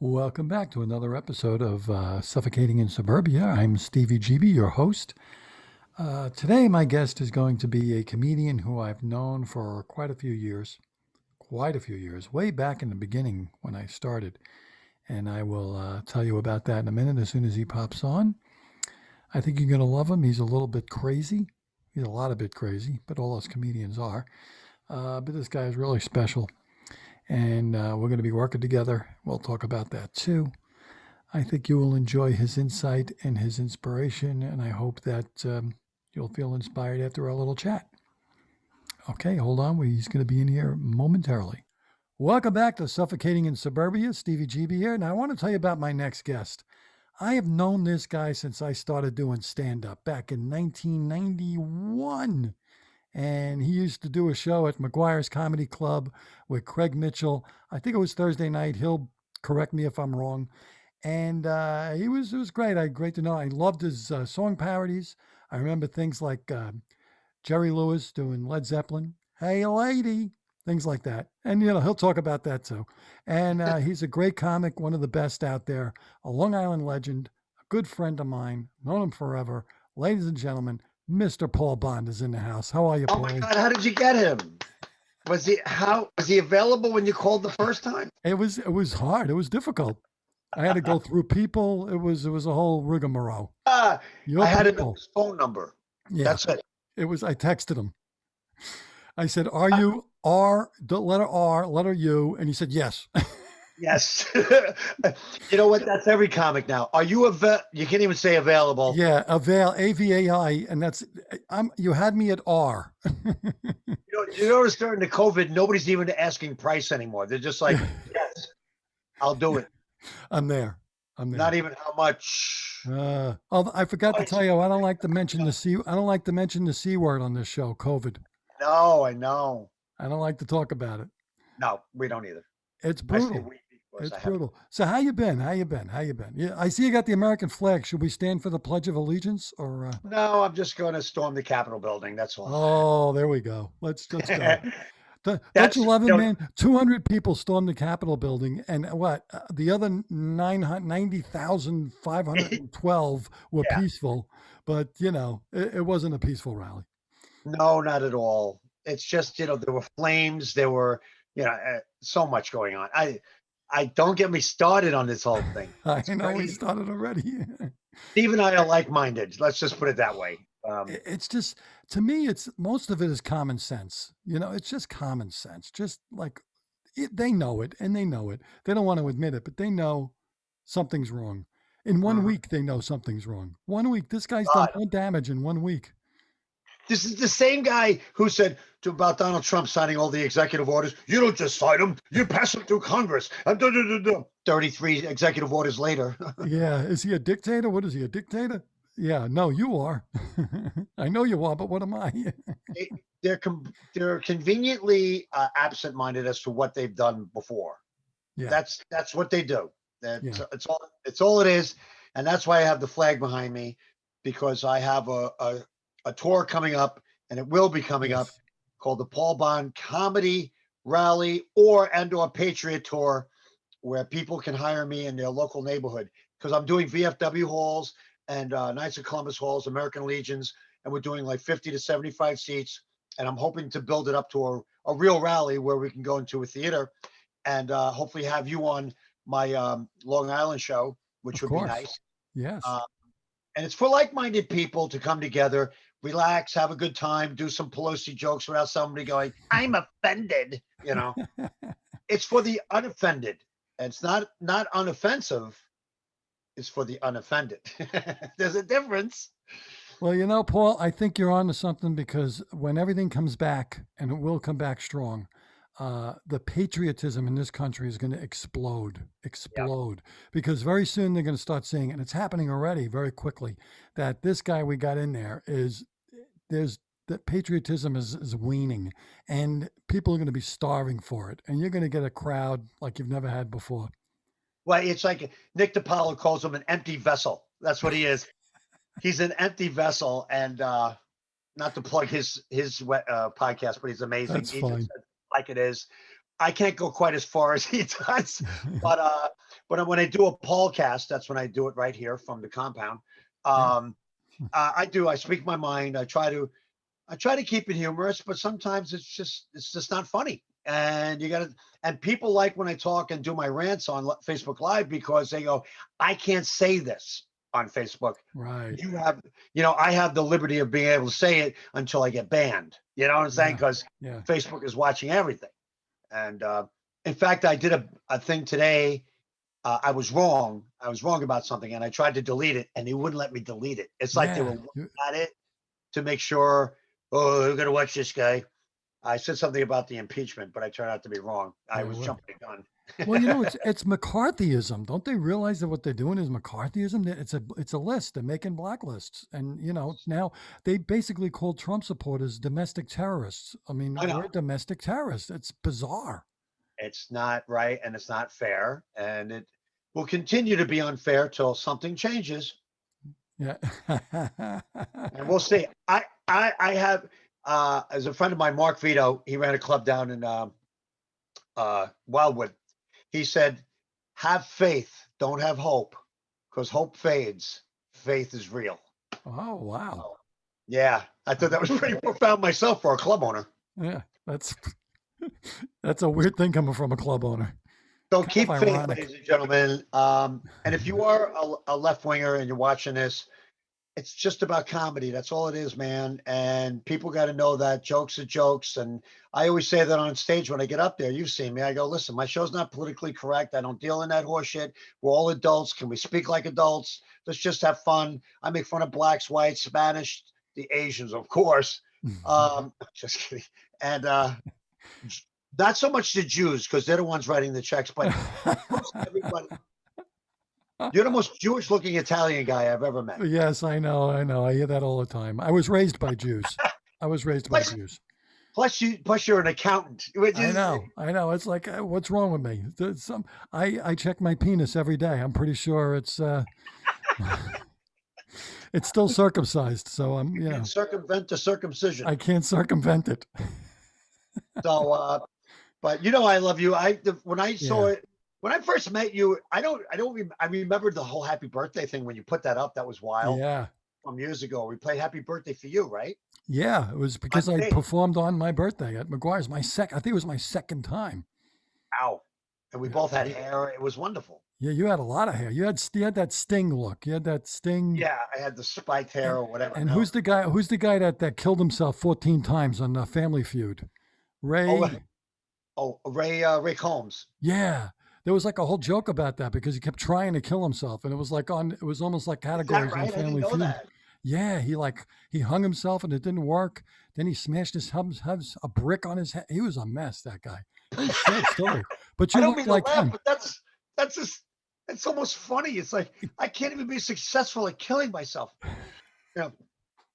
Welcome back to another episode of Suffocating in Suburbia. I'm Stevie GB, your host. Today, my guest is going to be a comedian who I've known for quite a few years, way back in the beginning when I started. And I will tell you about that in a minute as soon as he pops on. I think you're going to love him. He's a little bit crazy. He's a lot of bit crazy, but all us comedians are. But this guy is really special. And we're going to be working together. We'll talk about that too. I think you will enjoy his insight and his inspiration, and I hope that you'll feel inspired after our little chat. Okay, hold on. He's going to be in here momentarily. Welcome back to Suffocating in Suburbia. Stevie GB here. Now, I want to tell you about my next guest. I have known this guy since I started doing stand up back in 1991. And he used to do a show at McGuire's Comedy Club with Craig Mitchell. I think it was Thursday night. He'll correct me if I'm wrong. And it was great. Great to know. I loved his song parodies. I remember things like Jerry Lewis doing Led Zeppelin, "Hey Lady," things like that. And he'll talk about that too. And he's a great comic, one of the best out there, a Long Island legend, a good friend of mine, known him forever. Ladies and gentlemen, Mr. Paul Bond is in the house. How are you, Oh my Paulie? God, how did you get him? Was he available when you called the first time? It was hard. It was difficult. I had to go through people. It was a whole rigmarole. Ah, Your I had to know people. his phone number. Yeah. That's it. It was. I texted him. I said, "Are you R? The letter R, letter U?" And he said, "Yes." Yes. You know what? That's every comic now. Are you you can't even say available. Yeah. Avail AVAI, and that's. You had me at R. You notice during the COVID, nobody's even asking price anymore. They're just like, yes, I'll do it. I'm there. I'm there. Not even how much. I forgot to tell you. I don't like to mention the C. I don't like to mention the C word on this show. COVID. No, I know. I don't like to talk about it. No, we don't either. It's I say brutal. we because It's I have. brutal. So how you been? How you been? How you been? Yeah, I see you got the American flag. Should we stand for the Pledge of Allegiance or? No, I'm just going to storm the Capitol building. That's all. Oh, there we go. Let's go. Don't you That's love it, man? 200 people stormed the Capitol building, and what? The other 90,512 were yeah. peaceful, but it wasn't a peaceful rally. No, not at all. It's just, there were flames, there were, so much going on. I don't get me started on this whole thing. I It's know we crazy. started already. Steve and I are like-minded. Let's just put it that way. It's just, to me, it's most of it is common sense. It's just common sense. Just like they know it and they know it. They don't want to admit it, but they know something's wrong. In one Mhm. week, they know something's wrong. 1 week, this guy's done God, more damage in 1 week. this is the same guy who said about Donald Trump signing all the executive orders. You don't just sign them; you pass them through Congress. 33 executive orders later. Yeah. Is he a dictator? What is he, a dictator? Yeah. No, you are. I know you are, but what am I? They're conveniently absent-minded as to what they've done before. Yeah. That's what they do. Yeah. It's all it is, and that's why I have the flag behind me, because I have a tour coming up, and it will be coming up, Yes. called the Paul Bond Comedy Rally or Patriot Tour, where people can hire me in their local neighborhood, because I'm doing VFW halls and Knights of Columbus halls, American Legions, and we're doing like 50 to 75 seats, and I'm hoping to build it up to a real rally where we can go into a theater and hopefully have you on my Long Island show, which Of would be course. nice. Yes. Uh, and it's for like-minded people to come together, relax, have a good time, do some Pelosi jokes without somebody going, "I'm offended." It's for the unoffended. And it's not unoffensive. It's for the unoffended. There's a difference. Well, Paul, I think you're on to something because when everything comes back, and it will come back strong, the patriotism in this country is going to explode, Yeah. explode. Because very soon they're going to start seeing, and it's happening already very quickly, that this guy we got in there there's that patriotism is weaning, and people are going to be starving for it, and you're going to get a crowd like you've never had before. Well, it's like Nick DiPaolo calls him an empty vessel. That's what he is. He's an empty vessel, and not to plug his podcast, but he's amazing. That's He just fine. said it like it is. I can't go quite as far as he does, but when I do a podcast, that's when I do it right here from the compound. Yeah. Um, I do. I speak my mind. I try to keep it humorous, but sometimes it's just not funny. And you got to, and people like when I talk and do my rants on Facebook Live because they go, I can't say this on Facebook. Right. You have, I have the liberty of being able to say it until I get banned. You know what I'm saying? Yeah. Because Yeah. Facebook is watching everything. And in fact, I did a thing today. I was wrong. I was wrong about something, and I tried to delete it, and they wouldn't let me delete it. It's like they were Yeah. looking at it to make sure. Oh, we're gonna watch this guy. I said something about the impeachment, but I turned out to be wrong. I Yeah. was Well, jumping the gun. well, you know, it's McCarthyism. Don't they realize that what they're doing is McCarthyism? It's a list. They're making blacklists, and now they basically call Trump supporters domestic terrorists. I mean, I we're know domestic terrorists. It's bizarre. it's not right and it's not fair, and it will continue to be unfair till something changes, Yeah. and we'll see. I have as a friend of mine, Mark Vito. He ran a club down in Wildwood. He said, "Have faith, don't have hope, because hope fades. Faith is real." Oh wow. Yeah, I thought that was pretty profound myself for a club owner. Yeah, that's a weird thing coming from a club owner. So Kind of keep faith, ironic. ladies and gentlemen. And if you are a left winger and you're watching this, it's just about comedy. That's all it is, man. And people got to know that jokes are jokes. And I always say that on stage when I get up there. You've seen me. I go, listen, my show's not politically correct. I don't deal in that horse shit. We're all adults. Can we speak like adults? Let's just have fun. I make fun of blacks, whites, Spanish, the Asians, of course. Just kidding. And not so much the Jews because they're the ones writing the checks, but most everybody. You're the most Jewish looking Italian guy I've ever met. Yes, I know, I know. I hear that all the time. I was raised by Jews. I was raised by Plus, Jews. plus you're an accountant, which I is know, I know. It's like, what's wrong with me? I check my penis every day. I'm pretty sure it's still circumcised. So can circumvent the circumcision. I can't circumvent it. So, but I love you. When I saw Yeah, it, when I first met you, I remembered the whole happy birthday thing when you put that up. That was wild yeah, from years ago. We played happy birthday for you, right? yeah. It was On because I stage. performed on my birthday at McGuire's. I think it was my second time. Ow. And we Yeah, both had hair. It was wonderful. yeah. You had a lot of hair. You had that Sting look. You had that Sting. Yeah, I had the spiked hair And or whatever. and No. who's the guy? Who's the guy that killed himself 14 times on Family Feud? Oh, Ray. Ray Combs. Yeah, there was like a whole joke about that because he kept trying to kill himself, and it was like on. It was almost like Is that categories on right? I didn't Family know Feud. that. Yeah, he hung himself and it didn't work. Then he smashed a brick on his head. He was a mess. That guy. Very sad story. But I you don't look mean to like laugh, him. but that's just it's almost funny. It's like I can't even be successful at killing myself. You know,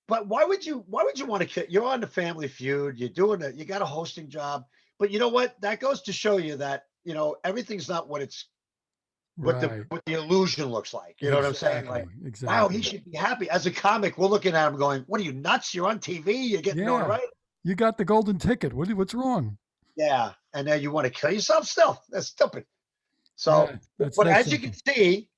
but why would you want to kill? You're on the Family Feud. You're doing it. You got a hosting job. But you know what? That goes to show you that everything's not Right. what the illusion looks like. You know what I'm saying? Like, Exactly. wow, he Exactly. should be happy. As a comic, we're looking at him going, "What are you nuts? You're on TV. You're getting Yeah. notoriety." You got the golden ticket. What's wrong? Yeah, and then you want to kill yourself still? That's stupid. So, Yeah. That's but that's as you can something. see,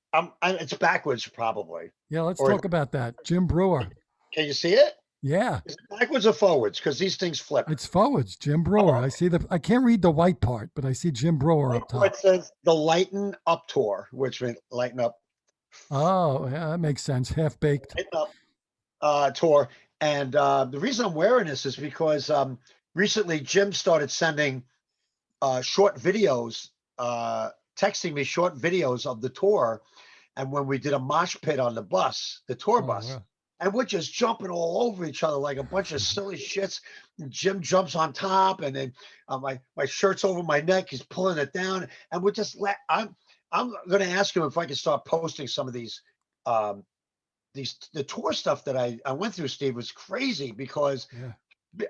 it's backwards probably. Yeah. Let's Or talk about that. Jim Brewer. can you see it? Yeah. Is it backwards or forwards? Because these things flip. It's forwards. Jim Brewer. Oh, I see I can't read the white part, but I see Jim Brewer right up where top. it says the Lighten Up Tour, which means lighten up, Oh, yeah, that makes sense. Half baked. lighten up tour. And the reason I'm wearing this is because recently Jim started sending short videos, texting me short videos of the tour. And when we did a mosh pit on the bus, the tour Oh, bus, wow. and we're just jumping all over each other like a bunch of silly shits. And Jim jumps on top, and then my shirt's over my neck. He's pulling it down, and we're just I'm going to ask him if I can start posting some of um, the tour stuff that I went through. Steve was crazy because Yeah.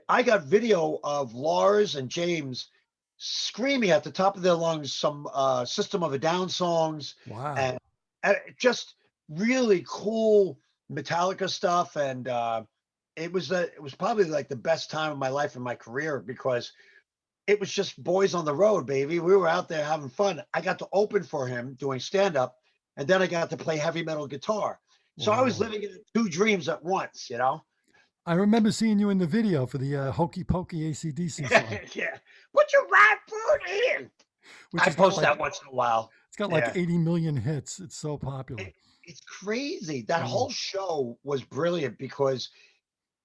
I got video of Lars and James screaming at the top of their lungs some System of a Down songs Wow. and, just really cool Metallica stuff. And it was probably like the best time of my life in my career because it was just boys on the road, baby. We were out there having fun. I got to open for him doing stand up, and then I got to play heavy metal guitar. So I was Wow. living in two dreams at once, you know? I remember seeing you in the video for the Hokey Pokey AC/DC song, Yeah. Put your right foot in. which I has got post like that once in a while. it's got like Yeah. 80 million hits. It's so popular. It, it's crazy. That Mm. whole show was brilliant because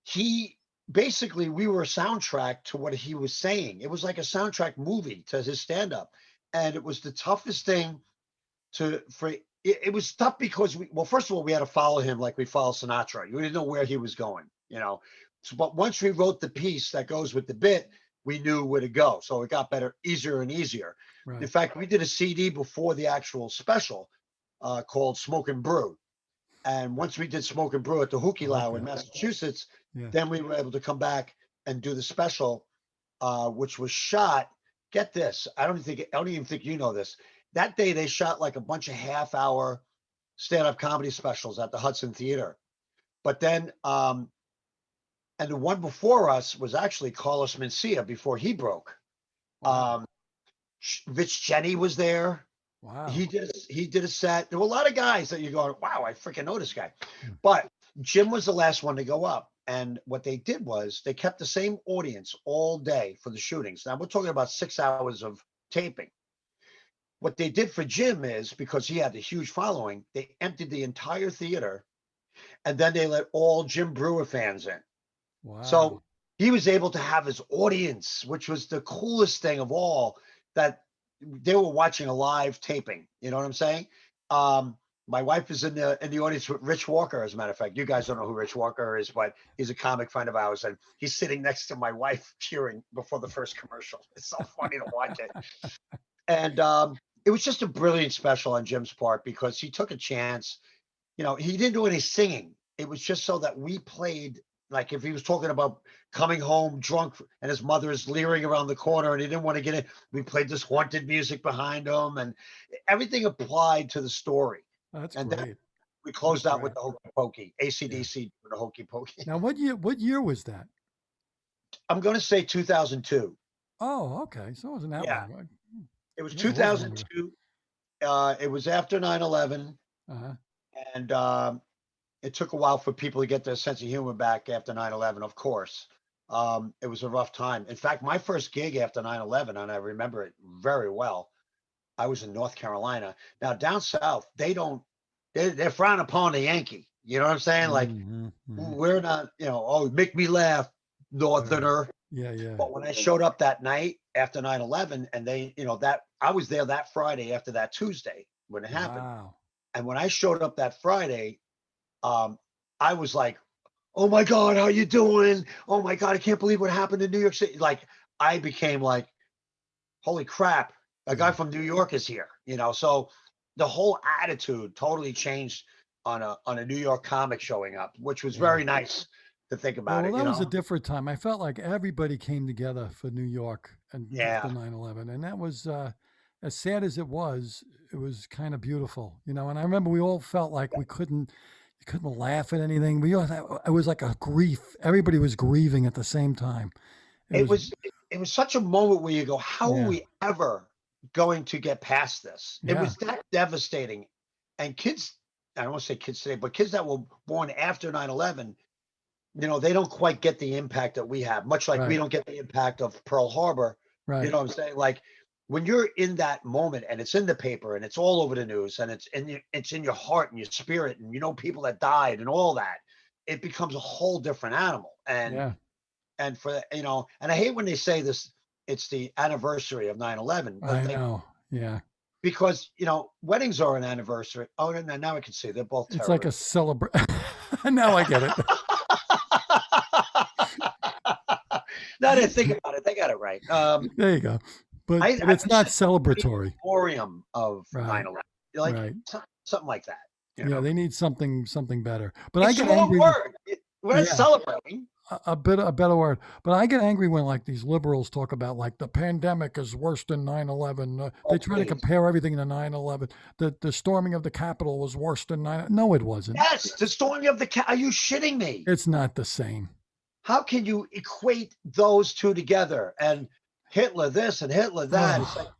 he basically we were a soundtrack to what he was saying. It was like a soundtrack movie to his stand-up. And it was the toughest thing it was tough because well, first of all, we had to follow him like we follow Sinatra. You didn't know where he was going, you know. So, but once we wrote the piece that goes with the bit, we knew where to go. So it got better, easier and easier. In Right. fact, we did a CD before the actual special called Smoke and Brew. And once we did Smoke and Brew at the I Hookie like Lounge in that. Massachusetts, Yeah. then we were able to come back and do the special, which was shot. Get this, I don't even think you know this. That day they shot like a bunch of half-hour stand-up comedy specials at the Hudson Theater. But then, and the one before us was actually Carlos Mencia before he broke. Wow. Um, Rich Jenny was there. Wow. He did a set. There were a lot of guys that you go, wow, I freaking know this guy. Hmm. But Jim was the last one to go up. And what they did was they kept the same audience all day for the shootings. Now we're talking about 6 hours of taping. What they did for Jim is because he had a huge following, they emptied the entire theater and then they let all Jim Brewer fans in. So Wow. he was able to have his audience, which was the coolest thing of all, that they were watching a live taping. You know what I'm saying? My wife is in the audience with Rich Walker. As a matter of fact, you guys don't know who Rich Walker is, but he's a comic friend of ours, and he's sitting next to my wife cheering before the first commercial. It's so funny to watch it. And it was just a brilliant special on Jim's part because he took a chance. You know, he didn't do any singing. It was just so that we played, like if he was talking about coming home drunk and his mother is leering around the corner and he didn't want to get in, we played this haunted music behind him and everything applied to the story. That's And then great. we That's closed out with great. the Hokey Pokey, Yeah. ACDC with the Hokey Pokey. Now, what year was that? I'm going to say 2002. Oh, okay. So it wasn't that Yeah, long. it was Yeah, it was longer. 2002. It was after 9/11, Uh-huh. and it took a while for people to get their sense of humor back after 9/11, of course. It was a rough time. In fact, my first gig after 9/11, and I remember it very well, I was in North Carolina. Now, down south, they're frowned upon the Yankee. You know what I'm saying? Like, Hmm. Hmm. we're not, oh, make me laugh, Right. Northerner. Yeah, yeah. But when I showed up that night after 9/11, and that I was there that Friday after that Tuesday when it happened. Wow. And when I showed up that Friday, um, I was like, "Oh my God, how you doing? Oh my God, I can't believe what happened in New York City." Like I became like, "Holy crap, a guy Yeah. from New York is here." So the whole attitude totally changed on a New York comic showing up, which was Yeah. very nice to think Yeah, about well, it, that was a different time. I felt like everybody came together for New York and after Yeah. 9/11, and that was as sad as it was kind of beautiful, And I remember we all felt like you couldn't laugh at anything. It was like a grief. Everybody was grieving at the same time. It It was, was it was such a moment where you go, "How are yeah, we ever going to get past this?" It yeah, was that devastating. And kids, I don't want to say kids today, but kids that were born after 9/11, they don't quite get the impact that we have, much like we right, don't get the impact of Pearl Harbor. You right, know what I'm saying? Like when you're in that moment and it's in the paper and it's all over the news and it's in your heart and your spirit and people that died and all that, it becomes a whole different animal. yeah. And and I hate when they say this, it's the anniversary of 9/11, I know, yeah. because weddings are an anniversary. Oh, no, now I can see they're both It's like a terrorists. celebration. Now I get it. Now they think about it, they got it right. There you go. But I it's not consider the celebratory. memoriam of Right, 9/11, like right. something like that. Yeah, they need something better. But I It's the get wrong angry. word. We're not Yeah, celebrating. a better word. But I get angry when like these liberals talk about like the pandemic is worse than 9/11. They Oh, try to please. compare everything to 9/11. The storming of the Capitol was worse than 9. No, it wasn't. Yes, the storming of the cat. Are you shitting me? It's not the same. How can you equate those two together? And Hitler this and Hitler that. It's like, Oh,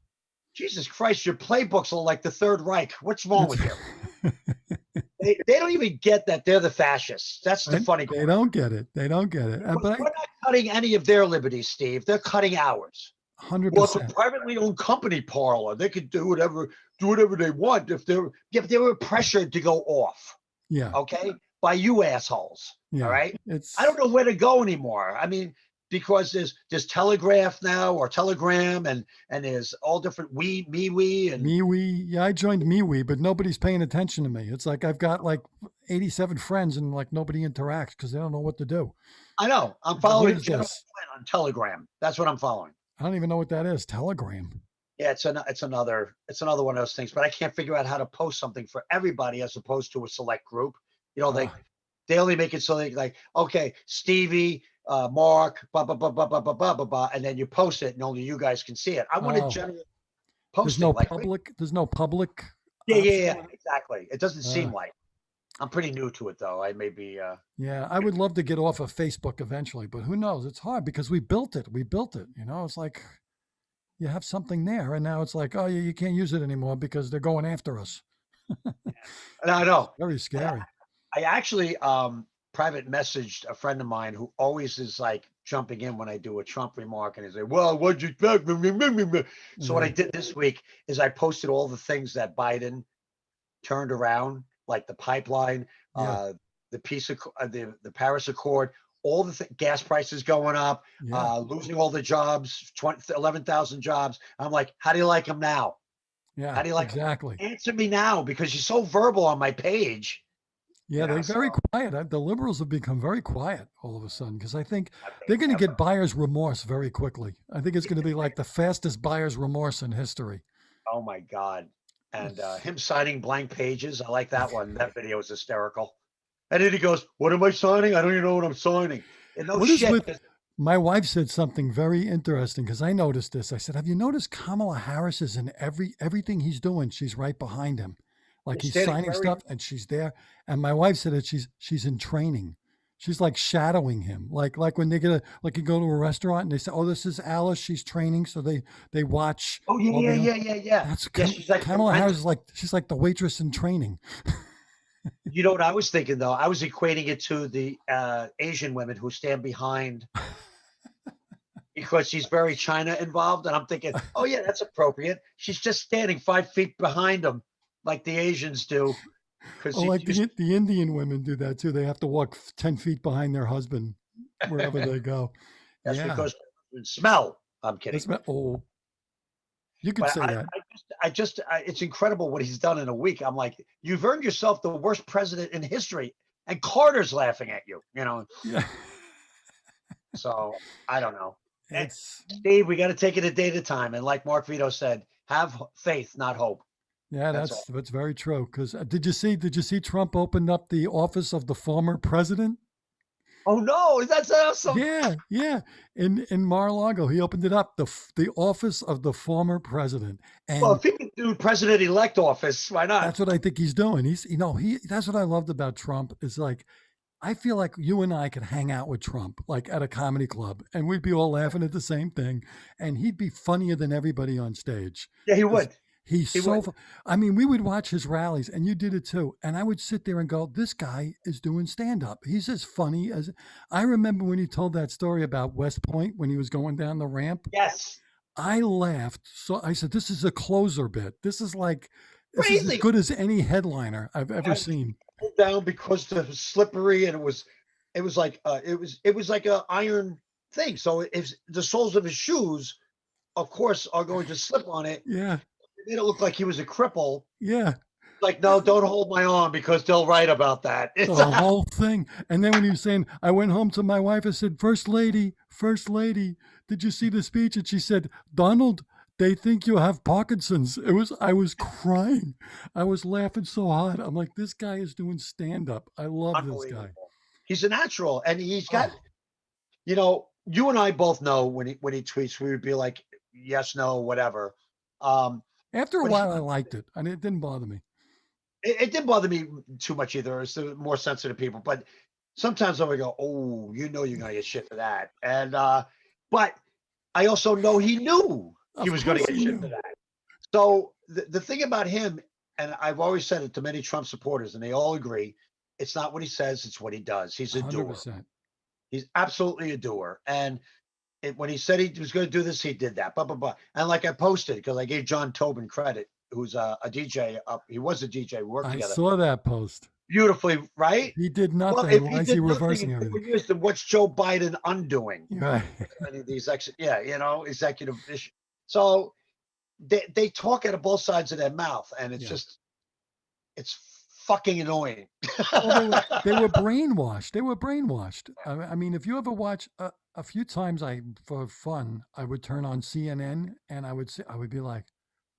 Jesus Christ, your playbooks are like the Third Reich. What's wrong it's with you? They don't even get that they're the fascists. That's the and funny they part. don't get it. They don't get it. Because But we're not cutting any of their liberties, Steve. They're cutting ours. Well, it's a 100%. privately owned company parlor. They could do whatever they want if they were pressured to go off, Yeah, okay, by you assholes. All yeah. right. I don't It's know where to go anymore. I mean, because there's Telegraph now or Telegram and there's all different MeWe and MeWe. Yeah, I joined MeWe, but nobody's paying attention to me. It's like I've got like 87 friends and like nobody interacts because they don't know what to do. I know I'm What following is General this? Flynn on Telegram. That's what I'm following. I don't even know what that is. Telegram. Yeah, it's another one of those things. But I can't figure out how to post something for everybody as opposed to a select group. You know, Ah, they only make it so they like, okay, Stevie, Mark, blah blah blah blah blah blah blah blah blah, and then you post it, and only you guys can see it. I want a oh, general there's no posting, like, wait, public. There's no public yeah, yeah, option. yeah, exactly. It doesn't seem Ah, like. I'm pretty new to it though. I may be. yeah, I would love to get off of Facebook eventually, but who knows? It's hard because we built it. We built it. You know, it's like you have something there, and now it's like, oh, yeah, you can't use it anymore because they're going after us. And I It's know. very And scary. I actually private messaged a friend of mine who always is like jumping in when I do a Trump remark, and he's like, "Well, what'd you expect?" So what I Yeah, did this week is I posted all the things that Biden turned around, like the pipeline, yeah, the the Paris Accord, all the gas prices going up, yeah, losing all the jobs, 11,000 jobs. I'm like, how do you like them now? How yeah, do you like them? exactly. Answer me now because you're so verbal on my page. Yeah, they're So very quiet. The liberals have become very quiet all of a sudden because I think I they're think going to ever. get buyer's remorse very quickly. I think it's going to be like the fastest buyer's remorse in history. Oh my God. And It's him signing blank pages. I like that one. That video is hysterical. And then he goes, "What am I signing? I don't even know what I'm signing." And no what is shit. with my wife said something very interesting because I noticed this. I said, "Have you noticed Kamala Harris is in everything he's doing? She's right behind him, like He's he's standing signing very. stuff and she's there." And my wife said that she's in training. She's like shadowing him, like when they get a like you go to a restaurant and they say, "Oh, this is Alice. She's training," so they watch Oh, yeah, all yeah, the. yeah, yeah, yeah. That's Yeah, she's like the Kamala Harris renter. is like she's like the waitress in training. You know what I was thinking though? I was equating it to the Asian women who stand behind because she's very China involved, and I'm thinking, oh yeah, that's appropriate. She's just standing 5 feet behind them, like the Asians do, because Oh, you, like you the Indian women do that too. They have to walk 10 feet behind their husband wherever they go. that's Yeah, because smell. I'm that's kidding. oh, you could But say that. it's incredible what he's done in a week. I'm like, you've earned yourself the worst president in history, and Carter's laughing at you. You know, Yeah, so I don't know. it's Steve, we got to take it a day at a time, and like Mark Vito said, have faith, not hope. yeah, That's all. that's very true. Because did you see Trump opened up the office of the former president? Oh no, that's awesome. Yeah, yeah. In Mar-a-Lago, he opened it up the office of the former president, Well, and if he can do president-elect office, why not? that's what I think he's doing. He's he that's what I loved about Trump is like I feel like you and I could hang out with Trump, like at a comedy club, and we'd be all laughing at the same thing, and he'd be funnier than everybody on stage. Yeah, he 'Cause would. he's He so. would. I mean, we would watch his rallies, and you did it too. And I would sit there and go, "This guy is doing stand up. He's as funny as." I remember when he told that story about West Point when he was going down the ramp. Yes. I laughed. So I said, "This is a closer bit. This is like, this is as Crazy. good as any headliner I've ever Had to seen." pull down because it was slippery and it was like it was like a iron thing. So if the soles of his shoes, of course, are going to slip on it, Yeah, it made it look like he was a cripple. yeah. Like, no, don't hold my arm because they'll write about that. The It's whole thing. And then when he was saying, I went home to my wife, I said, First Lady, did you see the speech? And she said, Donald, they think you have Parkinson's. I was crying. I was laughing so hard. I'm like, this guy is doing stand up. I love this guy. unbelievable. He's a natural, and he's got. Oh, You and I both know when he tweets, we would be like, yes, no, whatever. Um, after a but while, I liked it. And it didn't bother me. it didn't bother me too much either. It's the more sensitive people, but sometimes I would go, "Oh, you know, you're gonna get shit for that." And but I also know he knew he Of was going to course get he shit for knew. that. So the thing about him, and I've always said it to many Trump supporters, and they all agree, it's not what he says, it's what he does. He's a doer. 100%. He's absolutely a doer. And when he said he was going to do this, he did that. Blah, blah, blah. And like I posted, because I gave John Tobin credit, who's a DJ. He was a DJ. We worked I together saw that post. beautifully, right? He did Well, nothing. if Why he is he did nothing reversing in four everything? years, then what's Joe Biden undoing? Right. Any of these, executive issues. So they talk out of both sides of their mouth, and Yeah. it's fucking annoying. Well, they were brainwashed. They were brainwashed. I mean, if you ever watch a few times, for fun, I would turn on CNN and I would be like,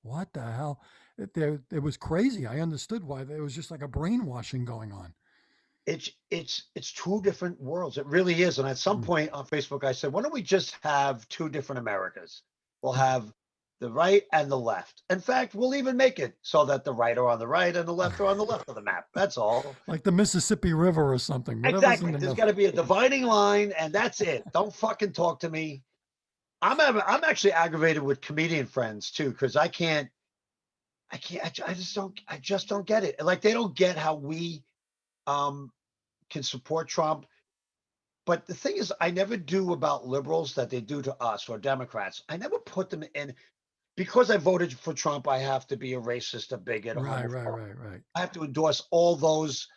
"What the hell?" It was crazy. I understood why there was just like a brainwashing going on. It's two different worlds. It really is. And at some Mm. point on Facebook, I said, why don't we just have two different Americas? We'll have the right and the left. In fact, we'll even make it so that the right are on the right and the left are on the left of the map. That's all. Like the Mississippi River or something. Whatever's in Exactly. the There's middle. got to be a dividing line, and that's it. Don't fucking talk to me. I'm actually aggravated with comedian friends too, because I can't, I just don't get it. Like they don't get how we um can support Trump. But the thing is, I never do about liberals that they do to us or Democrats. I never put them in because I voted for Trump. I have to be a racist, a bigot, a Right, right, homophobe. right, right. I have to endorse all those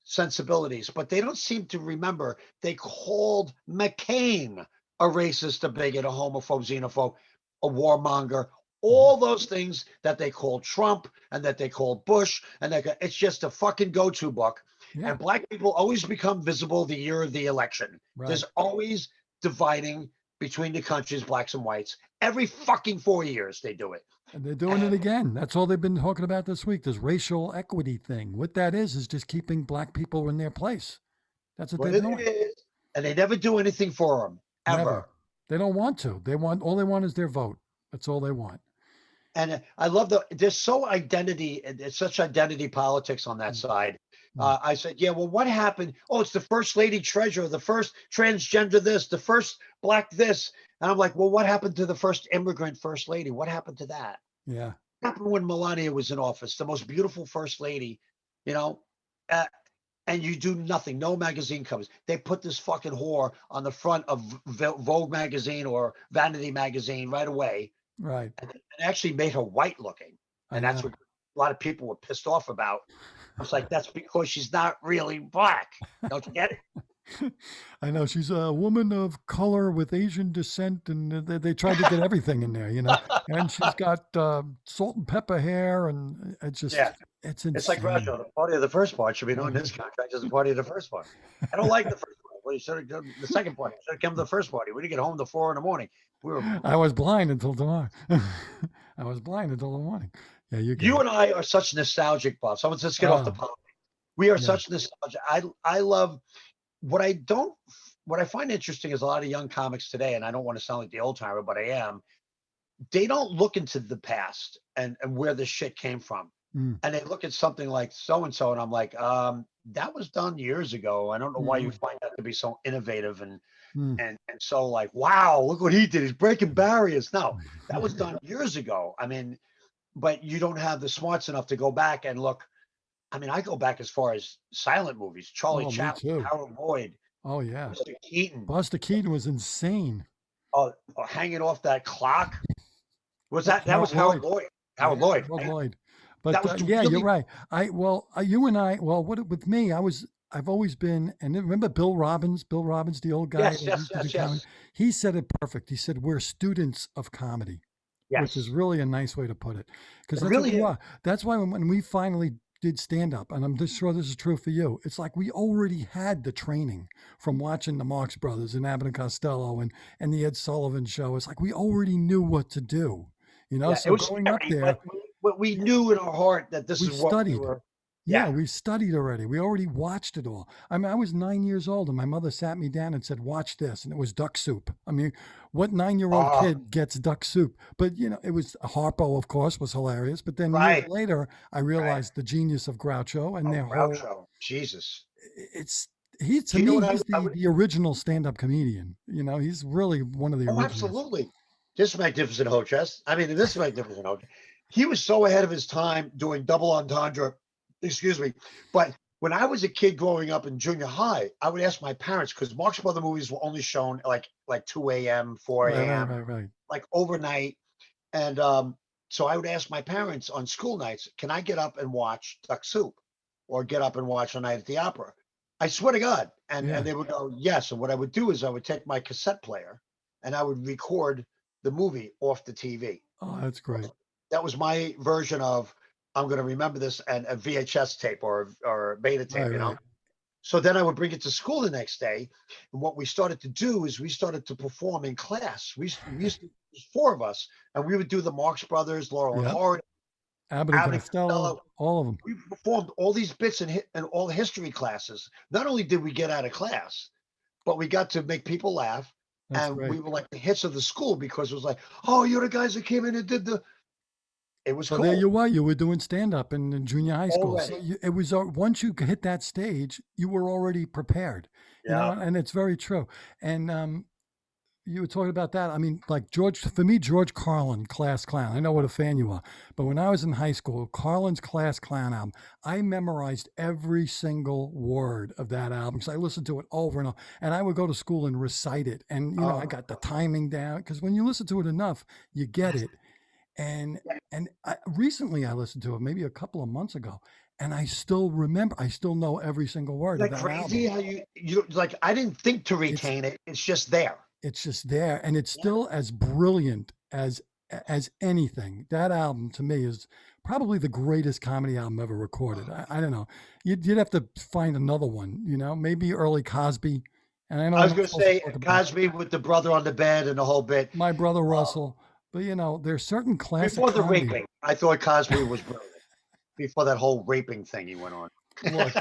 sensibilities. But they don't seem to remember they called McCain a racist, a bigot, a homophobe, xenophobe, a warmonger. Mhm. All those things that they called Trump and that they called Bush, and it's just a fucking go-to book. Yeah, And black people always become visible the year of the election. right. There's always dividing between the countries, blacks and whites. Every fucking 4 years they do it. And they're doing it And again. That's all they've been talking about this week. This racial equity thing. What that is just keeping black people in their place. That's what they're what it doing. is, and they never do anything for them, Never. ever. They don't want to. All they want is their vote. That's all they want. And I love there's it's such identity politics on that Mm, side. mm. I said, yeah, well, what happened? Oh, it's the first lady treasurer, the first transgender this, the first black this. And I'm like, well, what happened to the first immigrant first lady? What happened to that? Yeah. What happened when Melania was in office? The most beautiful first lady, you know? Uh, and you do nothing. No magazine covers. They put this fucking whore on the front of Vogue magazine or Vanity magazine right away, Right. and actually made her white looking. I And that's know. what a lot of people were pissed off about. I was like, that's because she's not really black. Don't you get it? I know she's a woman of color with Asian descent, and they tried to get everything in there, And she's got salt and pepper hair, and Yeah. it's It's like insane. Russia. The party of the first part should be known Uh-huh. this contract as the party of the first part. I don't like the first part. Well, you should have done the second party. You should have come to the first party. We didn't get home till 4 in the morning. We were I was blind until tomorrow. I was blind until the morning. Yeah, you get You it. and I are such nostalgic buffs. So let's just get off the Oh, politics. We are yeah. such nostalgia. I love what I don't what I find interesting is a lot of young comics today, and I don't want to sound like the old timer, but I am. They don't look into the past and where this shit came from. Mm, And they look at something like so and so, and I'm like, that was done years ago. I don't know why you mhm, find that to be so innovative mm, and so like, wow, look what he did. He's breaking barriers. No, that was mm. done years ago. I mean, but you don't have the smarts enough to go back and look. I mean, I go back as far as silent movies, Charlie Oh, me Chaplin, too. Harold Lloyd, Oh, yeah. Mr. Keaton, Buster Keaton was insane. hanging off that clock. Was That's that was Harold Harold Lloyd. Lloyd? Harold Yeah, Lloyd. Harold Right? Lloyd. That But was yeah, you're really right. You and I, well, with me, I've always been, and then remember Bill Robbins? Bill Robbins, the old guy yes, that yes, used to do yes, comedy. yes, He said it perfect. He said, "We're students of comedy," which is yes. really a nice way to put it, because It that's what really we is. are. That's why when we finally did stand up, and I'm just sure this is true for you, it's like we already had the training from watching the Marx Brothers and Abbott and Costello and the Ed Sullivan Show. It's like we already knew what to do, Yeah, it So was going up scary, there, but we knew in our heart that this we is what we studied. were. Yeah, Yeah. we studied already. We already watched it all. I mean, I was 9 years old, and my mother sat me down and said, "Watch this," and it was Duck Soup. I mean, what 9-year-old Oh, kid gets Duck Soup? But it was Harpo, of course, was hilarious. But then years right, later, I right. realized the genius of Groucho and Oh, their whole. Groucho. Jesus. It's he to Do you know me, what he's I the would? the original stand-up comedian. He's really one of the Oh, originals. absolutely. This Magnificent Hochess. I mean, this Magnificent Hochess. He was so ahead of his time doing double entendre. Excuse me. But when I was a kid growing up in junior high, I would ask my parents because Marx Brother movies were only shown like 2 a.m., 4 Right, right, a.m., right, right. like overnight. And so I would ask my parents on school nights, can I get up and watch Duck Soup or get up and watch A Night at the Opera? I swear to God. And Yeah. they would go, yes. And what I would do is I would take my cassette player and I would record the movie off the TV. Oh, that's great. That was my version of I'm going to remember this and a VHS tape or beta Right, tape, you know. right. So then I would bring it to school the next day, and what we started to do is we started to perform in class. We used to, four of us, and we would do the Marx Brothers, Laurel and Yep. Hardy, Abbott and Abbott and Costello, Costello. all of them. We performed all these bits in all the history classes. Not only did we get out of class, but we got to make people laugh, That's and great. we were like the hits of the school because it was like, oh, you're the guys that came in and did the. It was So there cool you were. You were doing stand up in junior high school. So already. it was once you hit that stage, you were already prepared. Yeah. And it's very true. And you were talking about that. I mean, like for me, George Carlin, Class Clown. I know what a fan you are, but when I was in high school, Carlin's Class Clown album, I memorized every single word of that album because I listened to it over and over, and I would go to school and recite it. And I Oh, got the timing down because when you listen to it enough, you get it. And recently I listened to it maybe a couple of months ago, and I still remember. I still know every single word isn't of that that crazy album. how you like? I didn't think to It's retain it. It's just there. it's just there, and it's Yeah. still as brilliant as anything. That album to me is probably the greatest comedy album ever recorded. I don't know. You'd have to find another one. Maybe early Cosby. And I know I I'm was not going to supposed to say talk about Cosby with the brother on the bed and the whole bit. My Brother Uh, Russell, but there's certain classic Before the comedy. raping, I thought Cosby was brilliant. Before that whole raping thing he went on. Look,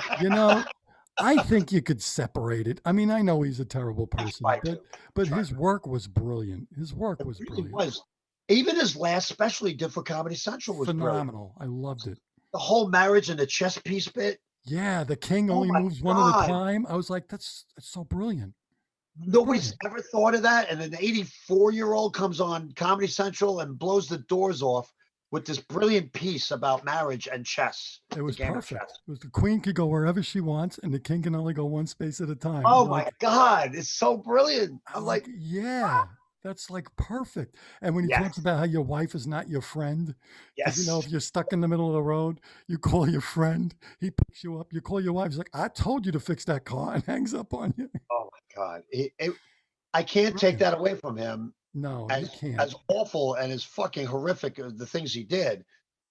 I think you could separate it. I mean, I know he's a terrible I person, tried but to. I but tried his to. work was brilliant. His work It was really brilliant. was. Even his last special he did for Comedy Central was brilliant. Phenomenal. I loved it. The whole marriage and the chess piece bit. Yeah, the king Oh only my moves one at a God. time. I was like, that's so brilliant. It's Nobody's brilliant. ever thought of that. And an 84-year-old comes on Comedy Central and blows the doors off with this brilliant piece about marriage and chess, It the was game of perfect. chess. It was the queen could go wherever she wants, and the king can only go one space at a time. Oh my God. It's so brilliant. I I'm like, like, yeah, that's like perfect. And when he yes, talks about how your wife is not your friend, because yes. if you're stuck in the middle of the road, you call your friend, he picks you up, you call your wife, he's like, I told you to fix that car, and hangs up on you. Oh my God. I can't take Brilliant. that away from him No, you as can't. as awful and as fucking horrific as the things he did.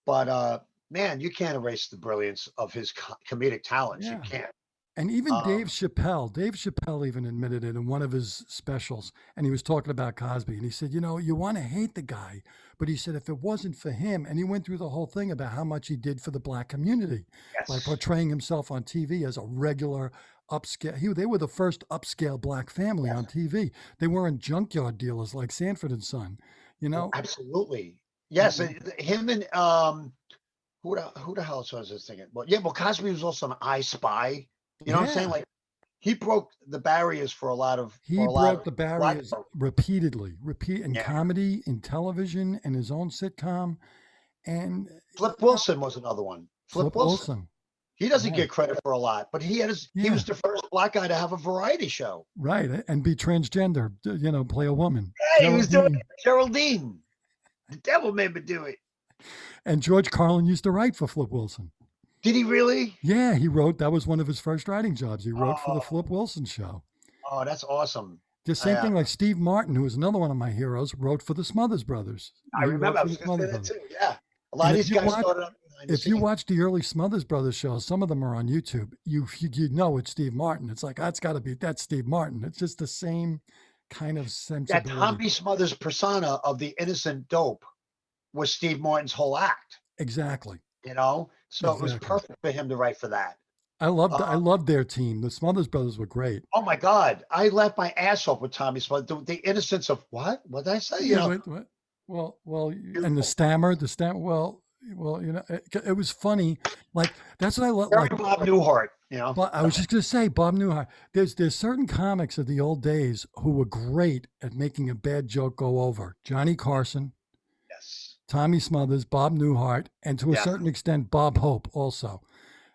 But man, you can't erase the brilliance of his comedic talents. You Yeah. can't. And even Um, Dave Chappelle even admitted it in one of his specials. And he was talking about Cosby. And he said, you want to hate the guy. But he said, if it wasn't for him, and he went through the whole thing about how much he did for the black community by yes. portraying himself on TV as a regular upscale. They were the first upscale black family Yes. on TV. They weren't junkyard dealers like Sanford and Son, you Oh, know? absolutely. You Yes. know, Him and who the hell else was I thinking? Well, yeah, well, Cosby was also an I Spy. You know what I'm saying? yeah. Like he broke the barriers for a lot of He broke the black barriers folks. repeatedly, in Yeah. comedy, in television, in his own sitcom. And Flip Wilson was another one. Flip Flip Wilson. Wilson. He doesn't Right. get credit for a lot, but he Yeah. was the first black guy to have a variety show. Right. And be transgender, play a woman. Hey, he was doing Geraldine. Geraldine. The devil made me do it. And George Carlin used to write for Flip Wilson. Did he really? Yeah, that was one of his first writing jobs. He wrote for the Oh, Flip Wilson show. oh, that's awesome. The same I, uh, thing like Steve Martin, who was another one of my heroes, wrote for the Smothers Brothers. I He wrote remember. I for was the going to say Smothers that Brothers. too. Yeah, a lot And of these guys started up behind the if you scenes. watch the early Smothers Brothers shows, some of them are on YouTube. You know it's Steve Martin. It's like that's Steve Martin. It's just the same kind of That sensibility. Tommy Smothers persona of the innocent dope was Steve Martin's whole act. Exactly. So it was Exactly. perfect for him to write for that. I Uh, loved their team. The Smothers Brothers were great. oh my God, I laughed my ass off with Tommy Smothers. The innocence of what did I say? Yeah, well, and Beautiful. the stammer. Well, it was funny. Like that's what I love. Very Like Bob Newhart. You know, But I was just going to say, Bob Newhart. There's certain comics of the old days who were great at making a bad joke go over. Johnny Carson, yes, Tommy Smothers, Bob Newhart, and to a yeah, certain extent, Bob Hope also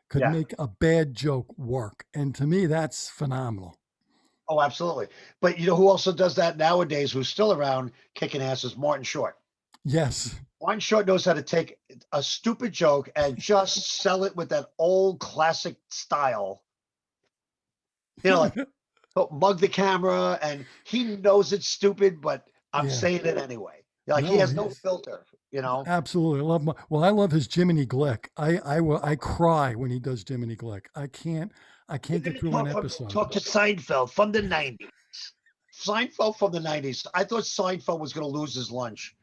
could yeah. make a bad joke work. And to me, that's phenomenal. Oh, absolutely. But you know who also does that nowadays? Who's still around kicking ass is Martin Short. Yes. Martin Short knows how to take a stupid joke and just sell it with that old classic style. You know, like mug the camera, and he knows it's stupid, but I'm Yeah. saying it anyway. Like he No, has no he's filter. You know, absolutely. I love well, I love his Jiminy Glick. I cry when he does Jiminy Glick. I can't we're get going to through an talk, episode. talk to Seinfeld from the '90s. Seinfeld from the '90s. I thought Seinfeld was going to lose his lunch.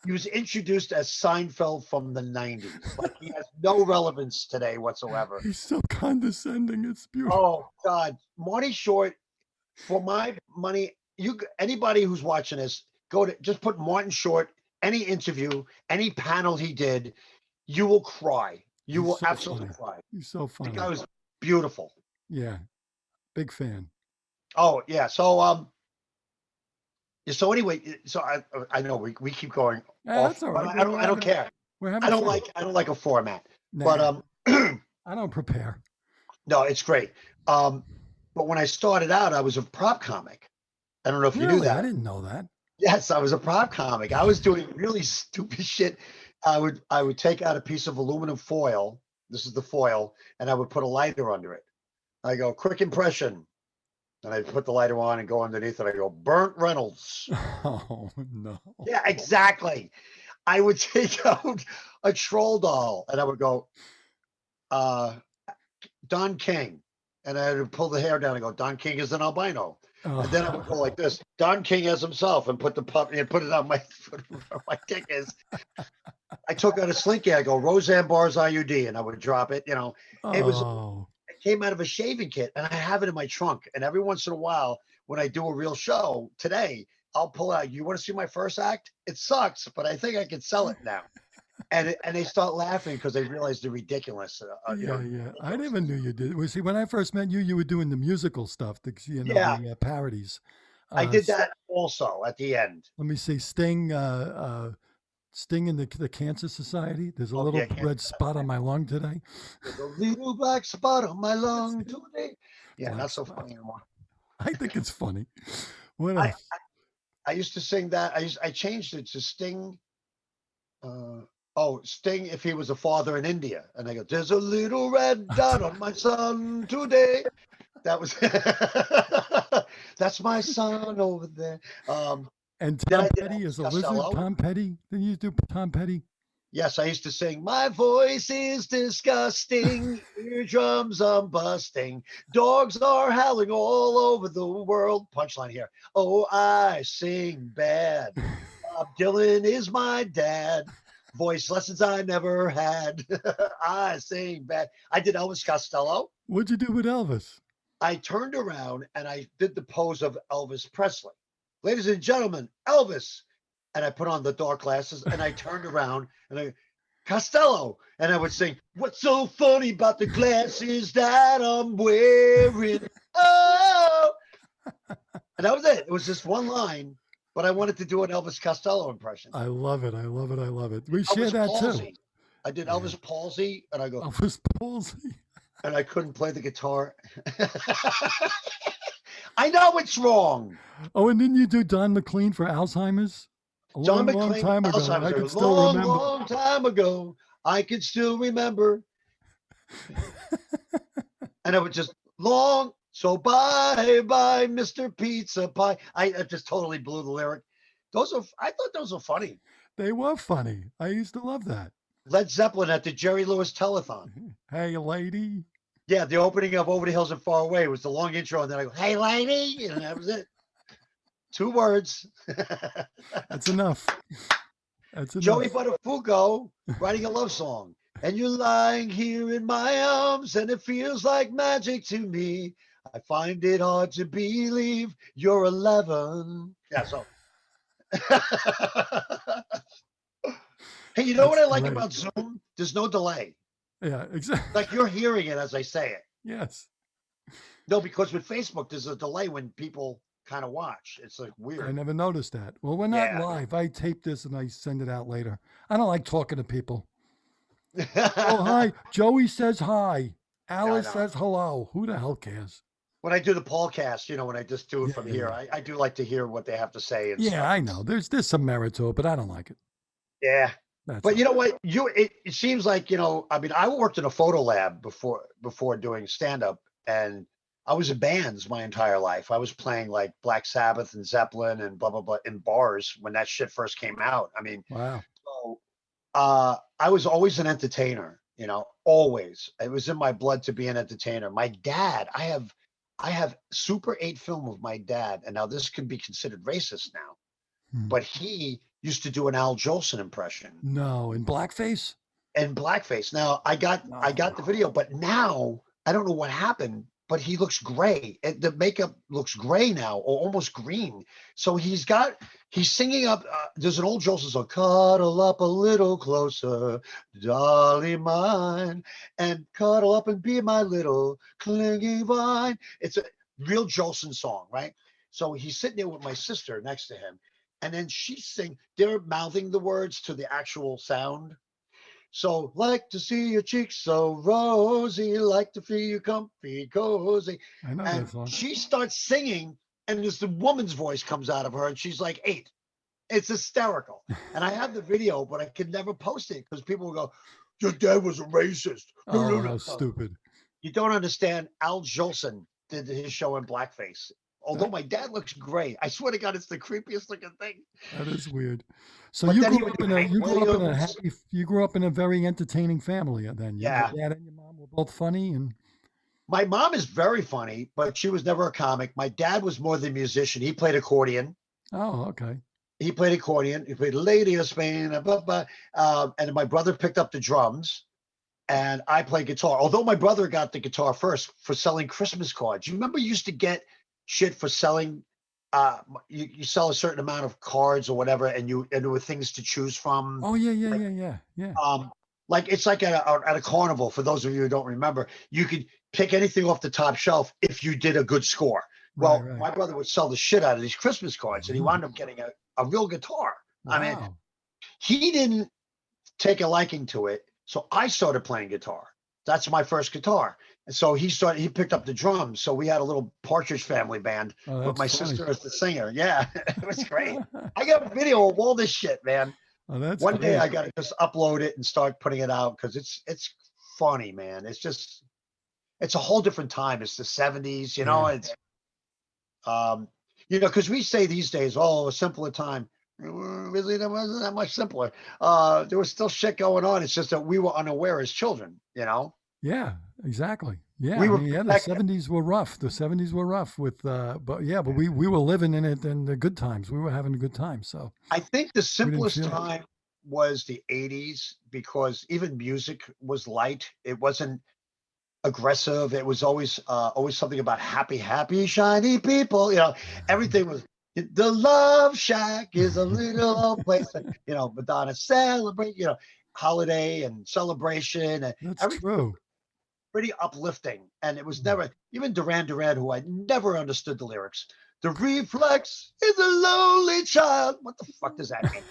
He was introduced as Seinfeld from the '90s. Like he has no relevance today whatsoever. He's so condescending. It's beautiful. Oh God, Marty Short. For my money, anybody who's watching this, go to just put Martin Short, any interview, any panel he did, you will cry. You He's will so absolutely funny. cry. He's so The guy funny. was beautiful. Yeah. Big fan. Oh yeah. So anyway, so I know we keep going That's off, all but right. I don't care. We're having fun. I don't like a format. But Nah, I don't prepare. no, it's great. Um but when I started out, I was a prop comic. I don't know if you knew Really? I that. didn't know that. Yes, I was a prop comic. I was doing really stupid shit. I would take out a piece of aluminum foil. This is the foil, and I would put a lighter under it. I go, quick impression. And I put the lighter on and go underneath it. I go, Burnt Reynolds. Oh no. Yeah, exactly. I would take out a troll doll and I would go, uh, Don King. And I would pull the hair down and go, Don King is an albino. And then I would go Oh. like this, Don King as himself, and put the puppy and put it on my where my dick is. I took out a slinky. I go Roseanne Barr's IUD, and I would drop it. You know, it was Oh. it came out of a shaving kit, and I have it in my trunk. And every once in a while, when I do a real show today, I'll pull out. You want to see my first act? It sucks, but I think I can sell it now. And they start laughing because they realize the ridiculous. Yeah, yeah. I never Ridiculousness. knew you did. Well, see, when I first met you, you were doing the musical stuff, Yeah, the parodies. I Uh, did s- that also at the end. Let me see, Sting in the Cancer Society. There's a Oh yeah, little can't. red spot on my lung today. There's a little black spot on my That's lung it. today. Yeah, Black not so spot. funny anymore. I think it's funny. What I else? I used to sing that. I changed it to Sting. Uh, Sting if he was a father in India, and I go, "There's a little red dot on my son today." That was that's my son over there. Um, And then Tom I did Petty Elvis is a lizard. Costello. Tom Petty. Didn't you do Tom Petty? Yes, I used to sing, "My voice is disgusting, eardrums I'm busting, dogs are howling all over the world." Punchline here. Oh, I sing bad. Bob Dylan is my dad. Voice lessons I never had. I sing bad. I did Elvis Costello. What'd you do with Elvis? I turned around and I did the pose of Elvis Presley. Ladies and gentlemen, Elvis. And I put on the dark glasses and I turned around and I Costello. And I would sing, "What's so funny about the glasses that I'm wearing?" Oh, and that was it. It was just one line, but I wanted to do an Elvis Costello impression. I love it. I love it. I love it. We share Elvis that too. Palsy. I did Yeah. Elvis Palsy, and I go, Elvis palsy. and I couldn't play the guitar. I know it's wrong. Oh, and didn't you do Don McLean for Alzheimer's? A John long, long McClane, time ago. Alzheimer's, I a can still long, remember. long time ago. I can still remember. And I would just long. So bye bye, Mr. Pizza Pie. I just totally blew the lyric. I thought those were funny. They were funny. I used to love that. Led Zeppelin at the Jerry Lewis Telethon. Hey, lady. Yeah, the opening of Over the Hills and Far Away was the long intro, and then I go, "Hey, lady," and that was it. 2 words. That's enough. That's Joey enough. Buttafuoco writing a love song. And you're lying here in my arms, and it feels like magic to me. I find it hard to believe you're 11. Yeah, so. Hey, you know what That's I like great. about Zoom? There's no delay. Yeah, exactly. Like you're hearing it as I say it. Yes. No, because with Facebook, there's a delay when people kind of watch. It's like I weird. never noticed that. Well, we're not Yeah. live. I tape this and I send it out later. I don't like talking to people. Oh, hi. Joey says hi. I Alice know. says hello. Who the hell cares? When I do the podcast, when I just do it Yeah, from yeah, here, yeah. I do like to hear what they have to say and Yeah, stuff. I know. There's some merit to it, but I don't like it. Yeah. That's But you all. know what? It seems like, I mean, I worked in a photo lab before doing stand up, and I was in bands my entire life. I was playing like Black Sabbath and Zeppelin and blah blah blah in bars when that shit first came out. I mean, Wow. so I was always an entertainer, always. It was in my blood to be an entertainer. My dad, I have Super 8 film of my dad, and now this can be considered racist now, Hmm. but he used to do an Al Jolson impression No, in blackface? and blackface. Now I got No. the video, but now I don't know what happened, but he looks gray. The makeup looks gray now, or almost green. So he's singing up. There's an old Jolson song, "Cuddle up a little closer, dolly mine, and cuddle up and be my little clingy vine." It's a real Jolson song, right? So he's sitting there with my sister next to him, and then they're mouthing the words to the actual sound. So, like to see your cheeks so rosy, like to feel you comfy, cozy. I know that And song. she starts singing, and this the woman's voice comes out of her, and she's like 8. It's hysterical. And I have the video, but I could never post it because people will go, "Your dad was a racist." Oh, how stupid. You don't understand. Al Jolson did his show in blackface. Although That my dad looks great, I swear to God, it's the creepiest looking thing. that is weird. So But you then he grew would up do in a Hank you grew up in a Williams. happy you grew up in a very entertaining family then. Your Yeah. dad and your mom were both funny and My mom is very funny, but she was never a comic. My dad was more the musician. He played accordion. oh, okay. He played accordion. He played Lady of Spain, blah, blah. And my brother picked up the drums, and I played guitar. Although my brother got the guitar first for selling Christmas cards. You remember you used to get shit for selling. You sell a certain amount of cards or whatever, and there were things to choose from. Oh yeah, yeah, Like yeah, yeah. Yeah. um, like it's like at a carnival. For those of you who don't remember, you could pick anything off the top shelf if you did a good score. Right, Well, right. my brother would sell the shit out of these Christmas cards, and he wound up getting a real guitar. I mean, Wow. he didn't take a liking to it, so I started playing guitar. That's my first guitar. And so he picked up the drums. So we had a little Partridge Family band Oh, with that's my funny. sister as the singer. Yeah, it was great. I got a video of all this shit, man. Oh, that's One day great. I gotta just upload it and start putting it out because it's funny, man. It's a whole different time. It's the 70s, Yeah. it's um because we say these days, oh, a simpler time. Really, that wasn't that much simpler. There was still shit going on. It's just that we were unaware as children. Yeah, exactly. Yeah, We I were mean, yeah, the protected. 70s were rough. The 70s were rough with but yeah, but we were living in it in the good times. We were having a good time, so I think the we didn't simplest feel it. time was the 80s because even music was light. It wasn't aggressive. It was always something about happy, happy, shiny people. Everything was the Love Shack is a little old place. Madonna celebrate. Holiday and celebration and That's everything true. pretty uplifting. And it was Mm. never even Duran Duran, who I never understood the lyrics. The reflex is a lonely child. What the fuck does that mean?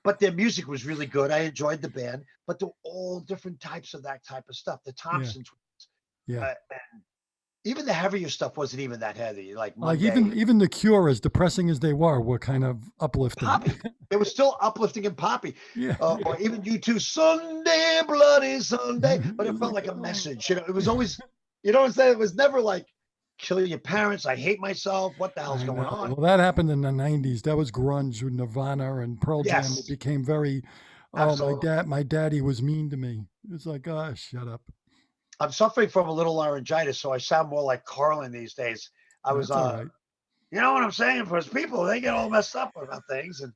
But their music was really good. I enjoyed the band, but there were all different types of that type of stuff. The Yeah, Thompsons, yeah. even the heavier stuff wasn't even that heavy, like Like Monday. even the Cure, as depressing as they were kind of uplifting. Poppy. It was still uplifting and poppy. Yeah. Or even you two, Sunday, bloody Sunday. But it It's felt like, like a oh. message. It was always, what I'm saying? It was never like, kill your parents. I hate myself. What the hell's I going know. on? Well, that happened in the 90s. That was grunge with Nirvana and Pearl Jam. It Yes, became very, oh, absolutely. my daddy was mean to me. It's like, oh, shut up. I'm suffering from a little laryngitis, so I sound more like Carlin these days. I was, That's all right. you know what I'm saying? For people, they get all messed up about things. And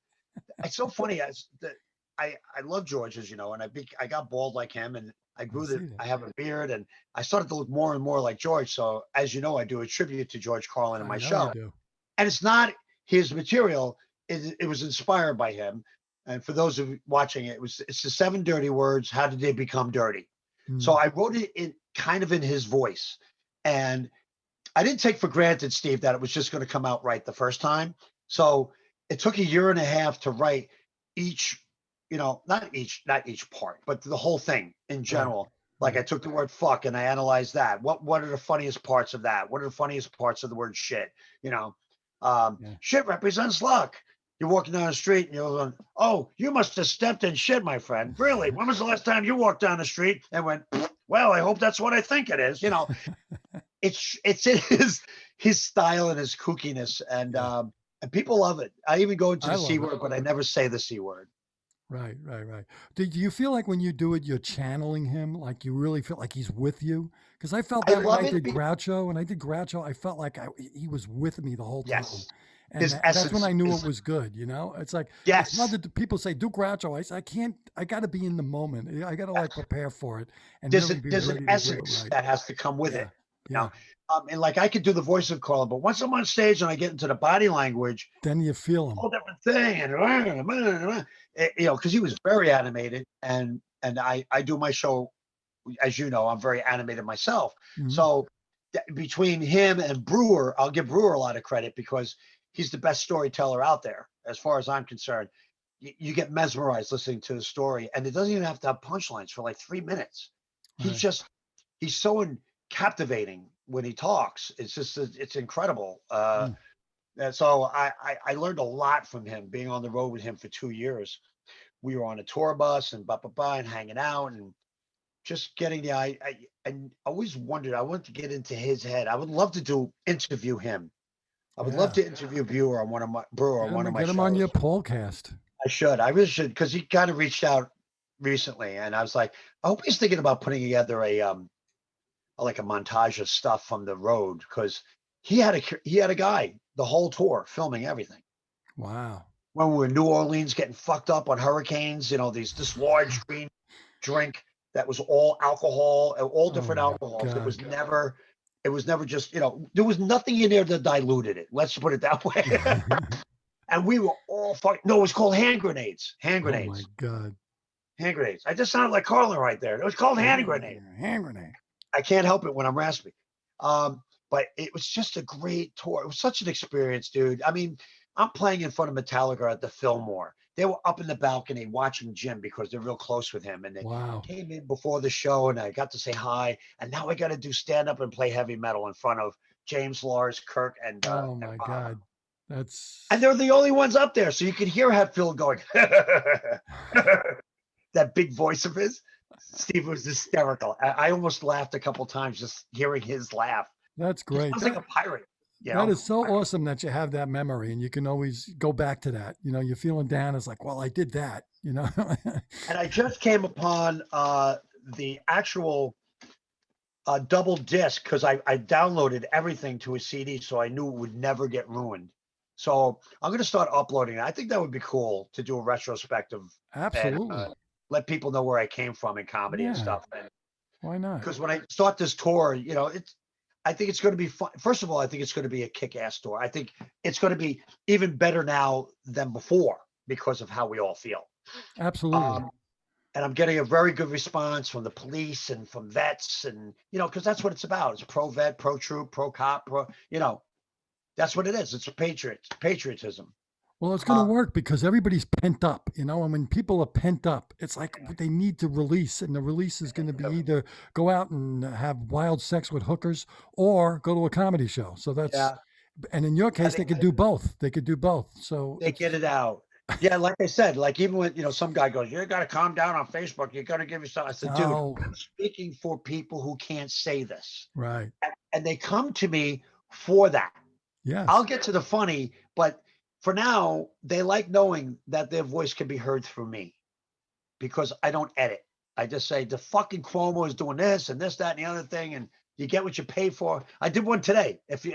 it's so funny. I love George, as you know, and I got bald like him, and I see that. I have a beard, and I started to look more and more like George. So, as you know, I do a tribute to George Carlin in I my know you show, do. and it's not his material. It was inspired by him. And for those of you watching, it's the 7 dirty words. How did they become dirty? So Mm. I wrote it in kind of in his voice. And I didn't take for granted, Steve, that it was just going to come out right the first time. So it took a year and a half to write each, not each part, but the whole thing in Right. general. Like Right. I took the word fuck and I analyzed that. What are the funniest parts of that? What are the funniest parts of the word shit? You know, Yeah. shit represents luck. You're walking down the street and you're going, oh, you must have stepped in shit, my friend. Really? When was the last time you walked down the street and went, well, I hope that's what I think it is? It's in his style and his kookiness, Yeah. and people love it. I even go into I the C love it. word, but I never say the C word. Right, right, right. Do you feel like when you do it, you're channeling him? Like you really feel like he's with you? Because I felt I that when I love it. did Groucho, I felt like he was with me the whole time, Yes, and his that's when essence I knew it is was good. It's like it's hard yes. to people say do Groucho. I can't. I got to be in the moment. I got to like prepare for it and There's really a, be there's an ready to do it essence right. that has to come with Yeah, it. You know, yeah. and like I could do the voice of Carlin, but once I'm on stage and I get into the body language, Then you feel him. whole different thing. Because he was very animated, and I do my show, as you know, I'm very animated myself. Mhm. So between him and Brewer, I'll give Brewer a lot of credit because he's the best storyteller out there, as far as I'm concerned. You get mesmerized listening to the story, and it doesn't even have to have punchlines for like 3 minutes. He's Right. just he's so captivating when he talks. It's just it's incredible. Mm. And so I learned a lot from him being on the road with him for 2 years. We were on a tour bus and and hanging out and just getting the I always wondered. I wanted to get into his head. I would love to interview him. I would love Yeah. to interview Brewer on one of my Get him on your shows. podcast. I really should, because he kind of reached out recently, and I was like, I hope he's thinking about putting together like a montage of stuff from the road, because he had a guy the whole tour filming everything. Wow. When we were in New Orleans getting fucked up on hurricanes, this large green drink that was all alcohol, all Oh different my alcohols. It was God. never, it was never just, there was nothing in there that diluted it. Let's put it that way. And we were all fucking, no, it was called hand grenades. Hand Oh my grenades. God. Hand grenades. I just sounded like Carlin right there. It was called hand grenade. Hand grenade. I can't help it when I'm raspy. But it was just a great tour. It was such an experience, dude. I mean, I'm playing in front of Metallica at the Fillmore. They were up in the balcony watching Jim because they're real close with him. And they Wow. came in before the show and I got to say hi. And now I got to do stand up and play heavy metal in front of James, Lars, Kirk, Oh and my Bob. God. And That's they're the only ones up there. So you could hear Hetfield going, that big voice of his. Steve was hysterical. I almost laughed a couple times just hearing his laugh. that's He great. sounds like a pirate, you That know? is so awesome that you have that memory and you can always go back to that. You're feeling down. It's like, well, I did that. And I just came upon the actual double disc because I downloaded everything to a CD, so I knew it would never get ruined. So I'm going to start uploading it. I think that would be cool to do a retrospective and Absolutely. let people know where I came from in comedy and Yeah. stuff. And Why not? because when I start this tour, I think it's going to be fun. First of all, I think it's going to be a kick-ass tour. I think it's going to be even better now than before because of how we all feel. Absolutely. Um, and I'm getting a very good response from the police and from vets, and because that's what it's about. It's pro vet, pro troop, pro cop, that's what it is. It's a patriotism. Well, it's going to Uh, work because everybody's pent up. And when people are pent up, it's like they need to release, and the release is going to be either go out and have wild sex with hookers or go to a comedy show. So yeah, and in your yeah, case, they could do both. They could do both. So they get it out. Yeah, like I said, like even when some guy goes, you got to calm down on Facebook. You got to give yourself. I said, dude, oh, I'm speaking for people who can't say this, right. and they come to me for that. I'll Yes, get to the funny, but for now, they like knowing that their voice can be heard through me because I don't edit. I just say the fucking Cuomo is doing this and this, that, and the other thing, and you get what you pay for. I did one today. If you,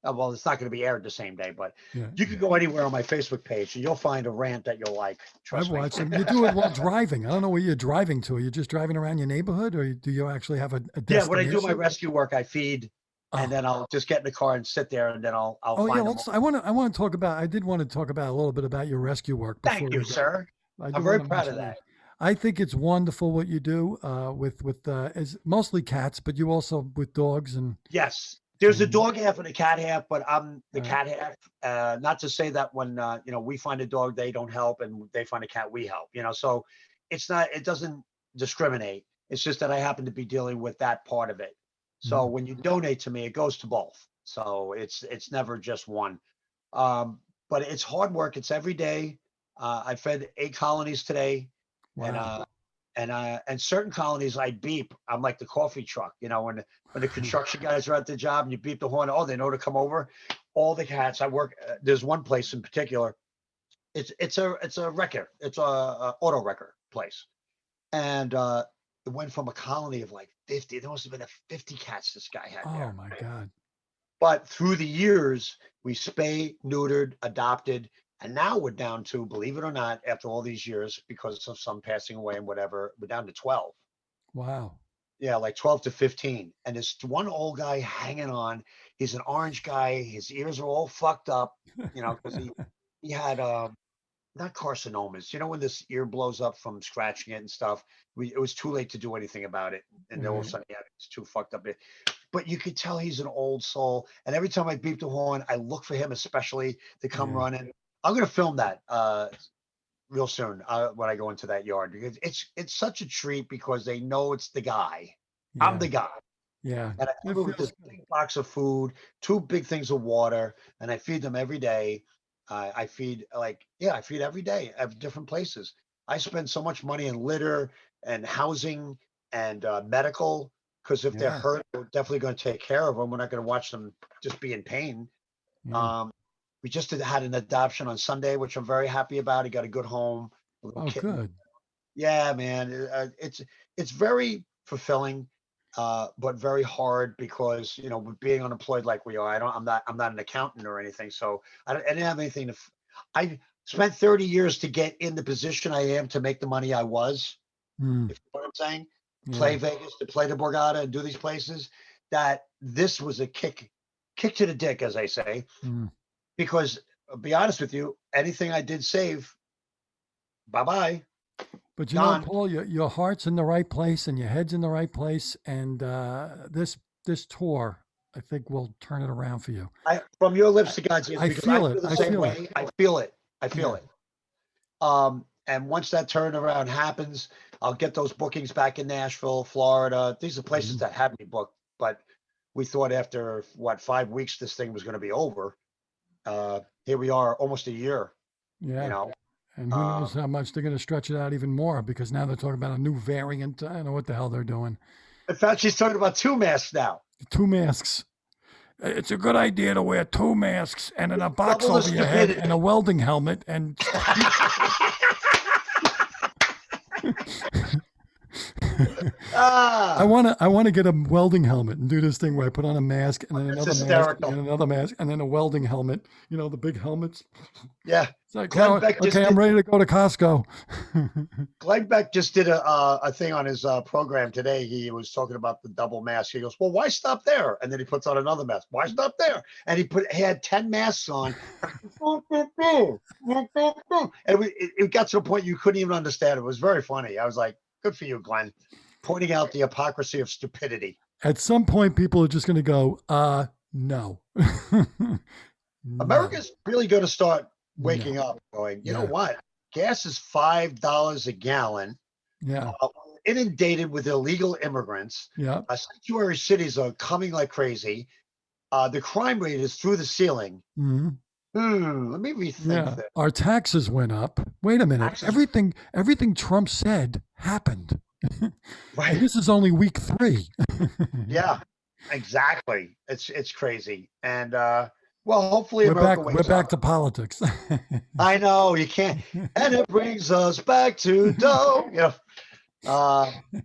well, it's not going to be aired the same day, but yeah. you can go anywhere on my Facebook page and you'll find a rant that you'll like. I've Trust me. watched them. You do it while driving. I don't know where you're driving to. Are you just driving around your neighborhood, or do you actually have a Yeah, when I do my destination? rescue work, I feed, and Oh, then I'll just get in the car and sit there, and then I'll oh yeah. find them. Let's. I want to talk about. I did want to talk about a little bit about your rescue work Thank before you, we go. sir. I I'm do want very to proud of mention that. that. I think it's wonderful what you do with as mostly cats, but you also with dogs Yes, there's a and dog half and a cat half, but I'm the right. cat half. Not to say that when we find a dog, they don't help, and they find a cat, we help. So it's not. It doesn't discriminate. It's just that I happen to be dealing with that part of it. So Mm. when you donate to me, it goes to both. So it's never just one. Um, but it's hard work. It's every day. I fed 8 colonies today, and Wow. certain colonies I beep. I'm like the coffee truck. When the construction guys are at the job and you beep the horn, oh, they know to come over. All the cats I work. There's one place in particular. It's a wrecker. It's a auto wrecker place, and it went from a colony of like 50. There must have been 50 cats this guy had Oh there. my God. But through the years, we spay, neutered, adopted, and now we're down to, believe it or not, after all these years, because of some passing away and whatever, we're down to 12. Wow. Yeah, like 12 to 15. And there's one old guy hanging on. He's an orange guy. His ears are all fucked up, because he had not carcinomas. When this ear blows up from scratching it and stuff, it was too late to do anything about it. And then all of a Right. sudden, yeah, it's too fucked up. But you could tell he's an old soul. And every time I beep the horn, I look for him, especially to come Yeah. running. I'm gonna film that real soon when I go into that yard, because it's such a treat because they know it's the guy. I'm Yeah. the guy. Yeah. And I It come in with feels this good. big box of food, two big things of water, and I feed them every day. I feed I feed every day at different places. I spend so much money in litter and housing and medical, because if they're Yeah. hurt, we're definitely going to take care of them. We're not going to watch them just be in pain. Yeah. Um, we just had an adoption on Sunday, which I'm very happy about. He got a good home, a little Oh, kitten. good. Yeah, man, it's very fulfilling, but very hard because with being unemployed like we are, I'm not an accountant or anything, so I didn't have anything to. I spent 30 years to get in the position I am to make the money I was. Mm. If you know what I'm saying, play Yeah. Vegas, to play the Borgata, and do these places. That this was a kick to the dick, as I say, Mm. because I'll be honest with you, anything I did save, bye bye, But gone. Paul, your heart's in the right place and your head's in the right place, and this tour, I think, will turn it around for you. From your I, lips to God's ears, I because I feel it. feel the I same feel it. way. I feel it. I feel Yeah. it. And once that turnaround happens, I'll get those bookings back in Nashville, Florida. These are places Mhm. that had me booked, but we thought after 5 weeks this thing was going to be over. Here we are, almost a year. You Yeah. know, And who knows um, how much they're going to stretch it out even more because now they're talking about a new variant. I don't know what the hell they're doing. in fact, she's talking about 2 masks now. 2 masks. It's a good idea to wear 2 masks and then a box Double the over your head and a stupidity. welding helmet and Ah, I want to get a welding helmet and do this thing where I put on a mask and then that's another mask and then hysterical. another mask and then a welding helmet. The big helmets. Yeah, It's like, Glenn oh, Beck just okay, I'm did ready to go to Costco. Glenn Beck just did a thing on his program today. He was talking about the double mask. He goes, "Well, why stop there?" And then he puts on another mask. Why stop there? And he had 10 masks on, and it got to the point you couldn't even understand. It was very funny. I was like, "Good for you, Glenn," pointing out the hypocrisy of stupidity. At some point, people are just going to go, no. No. America's really going to start No. waking up, going, you know Yeah. what? Gas is $5 a gallon. Yeah. uh, Inundated with illegal immigrants. Yeah. Sanctuary cities are coming like crazy. The crime rate is through the ceiling. Mhm. Let me rethink Yeah. that. Our taxes went up. Wait a minute. Taxes, Everything Trump said happened. And right? this is only week 3. Yeah, exactly. It's crazy, and well, hopefully America We're wakes back up. to politics. I know you can't, and it brings us back to dough.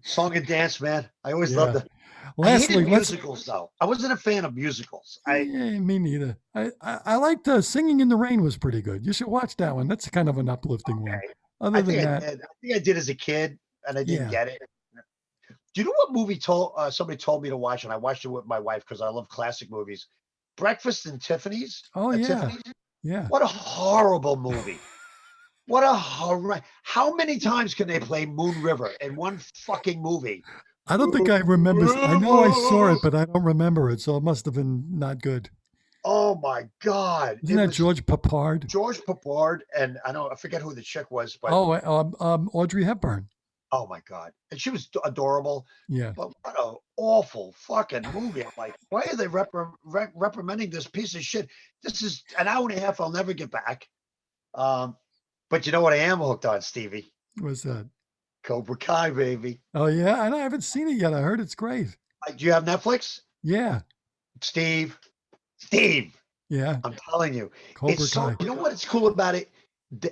Song and dance, man. I always loved Yeah. it. I Lastly, hated let's musicals, though. I wasn't a fan of musicals. me neither. I liked Singing in the Rain was pretty good. You should watch that one. That's kind of an uplifting one. Okay, Other I than think I that, did. I think I did as a kid, and I didn't yeah. get it. Do you know what movie somebody told me to watch, and I watched it with my wife because I love classic movies? Breakfast and Tiffany's. Oh At yeah. Tiffany's. Yeah. What a horrible movie. What a horror! How many times can they play Moon River in one fucking movie? I don't think I remember. I know I saw it, but I don't remember it, so it must have been not good. Oh my God! Isn't It that was George Papard? George Papard, and I forget who the chick was, but Oh, Audrey Hepburn. oh my God, and she was adorable. Yeah, But what a awful fucking movie! I'm like, why are they reprimanding this piece of shit? This is an hour and a half I'll never get back. Um, but you know what I am hooked on, Stevie? what's that? Cobra Kai, baby. Oh yeah, and I haven't seen it yet. I heard it's great. Do you have Netflix? Yeah, Steve, Steve, yeah. I'm telling you, it's Cobra so, Kai. you know what's cool about it?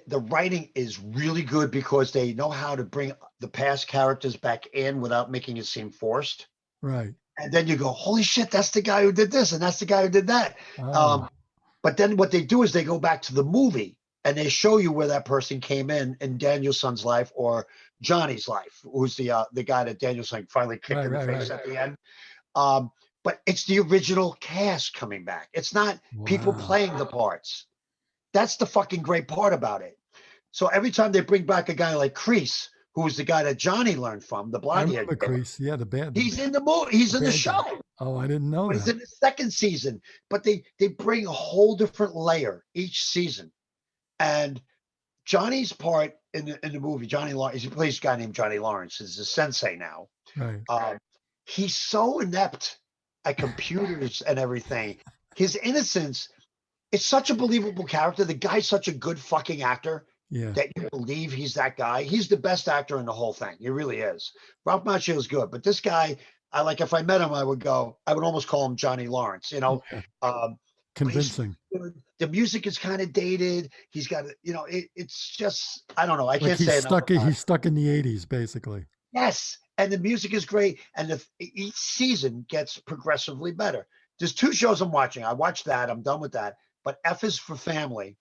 The writing is really good because they know how to bring the past characters back in without making it seem forced. Right. And then you go, holy shit, that's the guy who did this and that's the guy who did that. Oh, But then what they do is they go back to the movie and they show you where that person came in Danielson's life or Johnny's life, who's the guy that Danielson finally kicked in the face at the end. Um, but it's the original cast coming back. It's not people wow. playing the parts. That's the fucking great part about it. So every time they bring back a guy like Kreese, who was the guy that Johnny learned from, the I blonde remember haired kid, Crease. Yeah, the bad, he's in the movie. He's the in the bad guy. show, Oh, I didn't know but he's that. in the second season. But they bring a whole different layer each season. And Johnny's part in the movie, Johnny Lawrence, he plays a guy named Johnny Lawrence, is a sensei now. Right. He's so inept at computers and everything. His innocence, it's such a believable character. The guy's such a good fucking actor Yeah. that you believe he's that guy. He's the best actor in the whole thing. He really is. Ralph Macchio is good, but this guy, I like. If I met him, I would almost call him Johnny Lawrence. Yeah. Um, but he's Convincing. good. The music is kind of dated. He's got, it's just, I don't know. I Like can't say enough about it. he's stuck in the 80s, basically. Yes, and the music is great, and each season gets progressively better. There's two shows I'm watching. I watched that. I'm done with that. But F is for Family,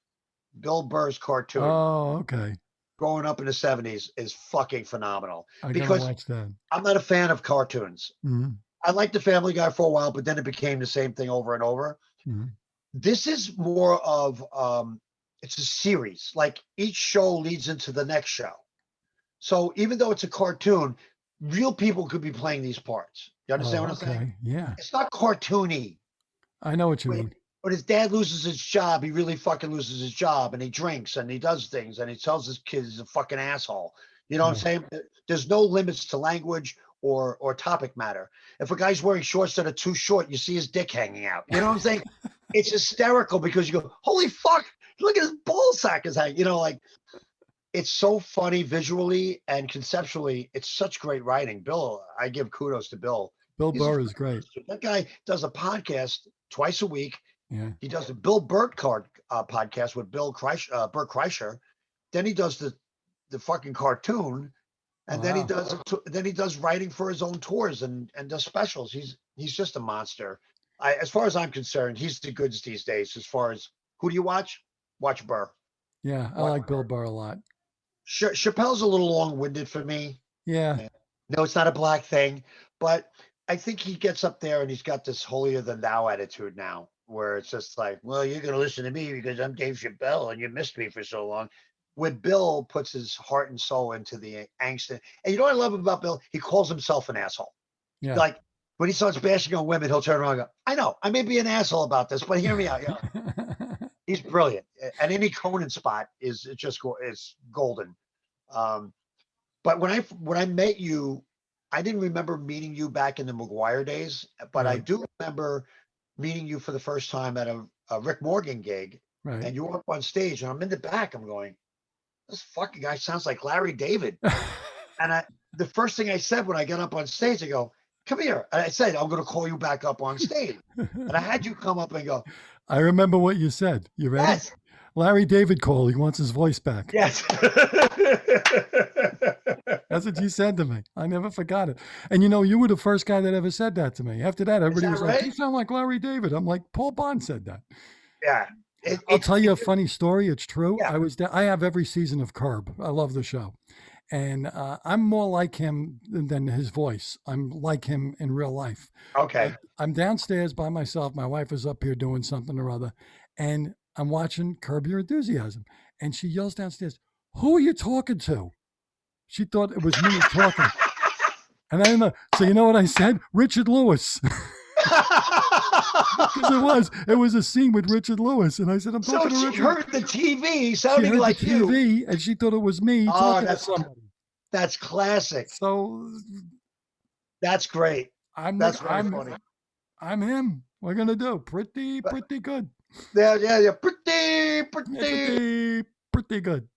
Bill Burr's cartoon, Oh, okay. growing up in the '70s, is fucking phenomenal. I gotta Because watch that. I'm not a fan of cartoons. Hmm. I liked the Family Guy for a while, but then it became the same thing over and over. Hmm. This is more of it's a series. Like each show leads into the next show. So even though it's a cartoon, real people could be playing these parts. You understand Oh, what I'm saying? okay. Yeah. It's not cartoony. I know what you When, mean. when his dad loses his job, he really fucking loses his job, and he drinks and he does things and he tells his kids he's a fucking asshole. You know what I'm Yeah. saying? There's no limits to language or topic matter. If a guy's wearing shorts that are too short, you see his dick hanging out. You know what I'm saying? It's hysterical because you go, holy fuck, look at his ball sack is hanging. Like it's so funny visually and conceptually. It's such great writing. Bill, I give kudos to Bill. Bill He's a, Burr is great. that guy does a podcast twice a week. Yeah. He does a Bill Burt podcast with Burt Kreischer. Then he does the fucking cartoon, and then Wow. he does writing for his own tours and does specials. He's just a monster. As far as I'm concerned, he's the goods these days. As far as who do you watch? Watch Burr. Yeah. I Watch like Bill Burr. Burr a lot. Chappelle's a little long-winded for me. Yeah. No, it's not a black thing, but I think he gets up there and he's got this holier than thou attitude now, where it's just like, well, you're going to listen to me because I'm Dave Chappelle and you missed me for so long. When Bill puts his heart and soul into the angst, and you know what I love about Bill? He calls himself an asshole. Yeah. Like when he starts bashing on women, he'll turn around and go, I know, I may be an asshole about this, but hear me out. He's brilliant. And any Conan spot is it's golden. Um, but when I met you, I didn't remember meeting you back in the McGuire days, but I Right. do remember meeting you for the first time at a Rick Morgan gig, Right. and you were up on stage, and I'm in the back. I'm going, this fucking guy sounds like Larry David. And the first thing I said when I got up on stage, I go, come here. And I said, I'm going to call you back up on stage. And I had you come up and go, I remember what you said. You ready? yes, Larry David called. He wants his voice back. yes. That's what you said to me. I never forgot it. And you were the first guy that ever said that to me. After that, everybody that was like, right? you sound like Larry David. I'm like, Paul Bond said that. Yeah. I'll tell you a funny story. It's true. Yeah. I have every season of Curb. I love the show. And I'm more like him than his voice. I'm like him in real life. Okay. I'm downstairs by myself. My wife is up here doing something or other. And I'm watching Curb Your Enthusiasm. And she yells downstairs, who are you talking to? She thought it was me talking. And I didn't know. So you know what I said? Richard Lewis. Because it was a scene with Richard Lewis. And I said, I'm So talking to she Richard. heard the TV She sounding heard the like you. TV and she thought it was me Oh, talking to somebody. that's classic. So That's great. I'm That's very funny. I'm him. What are you gonna do? Pretty good. Yeah. Pretty. Yeah, pretty good.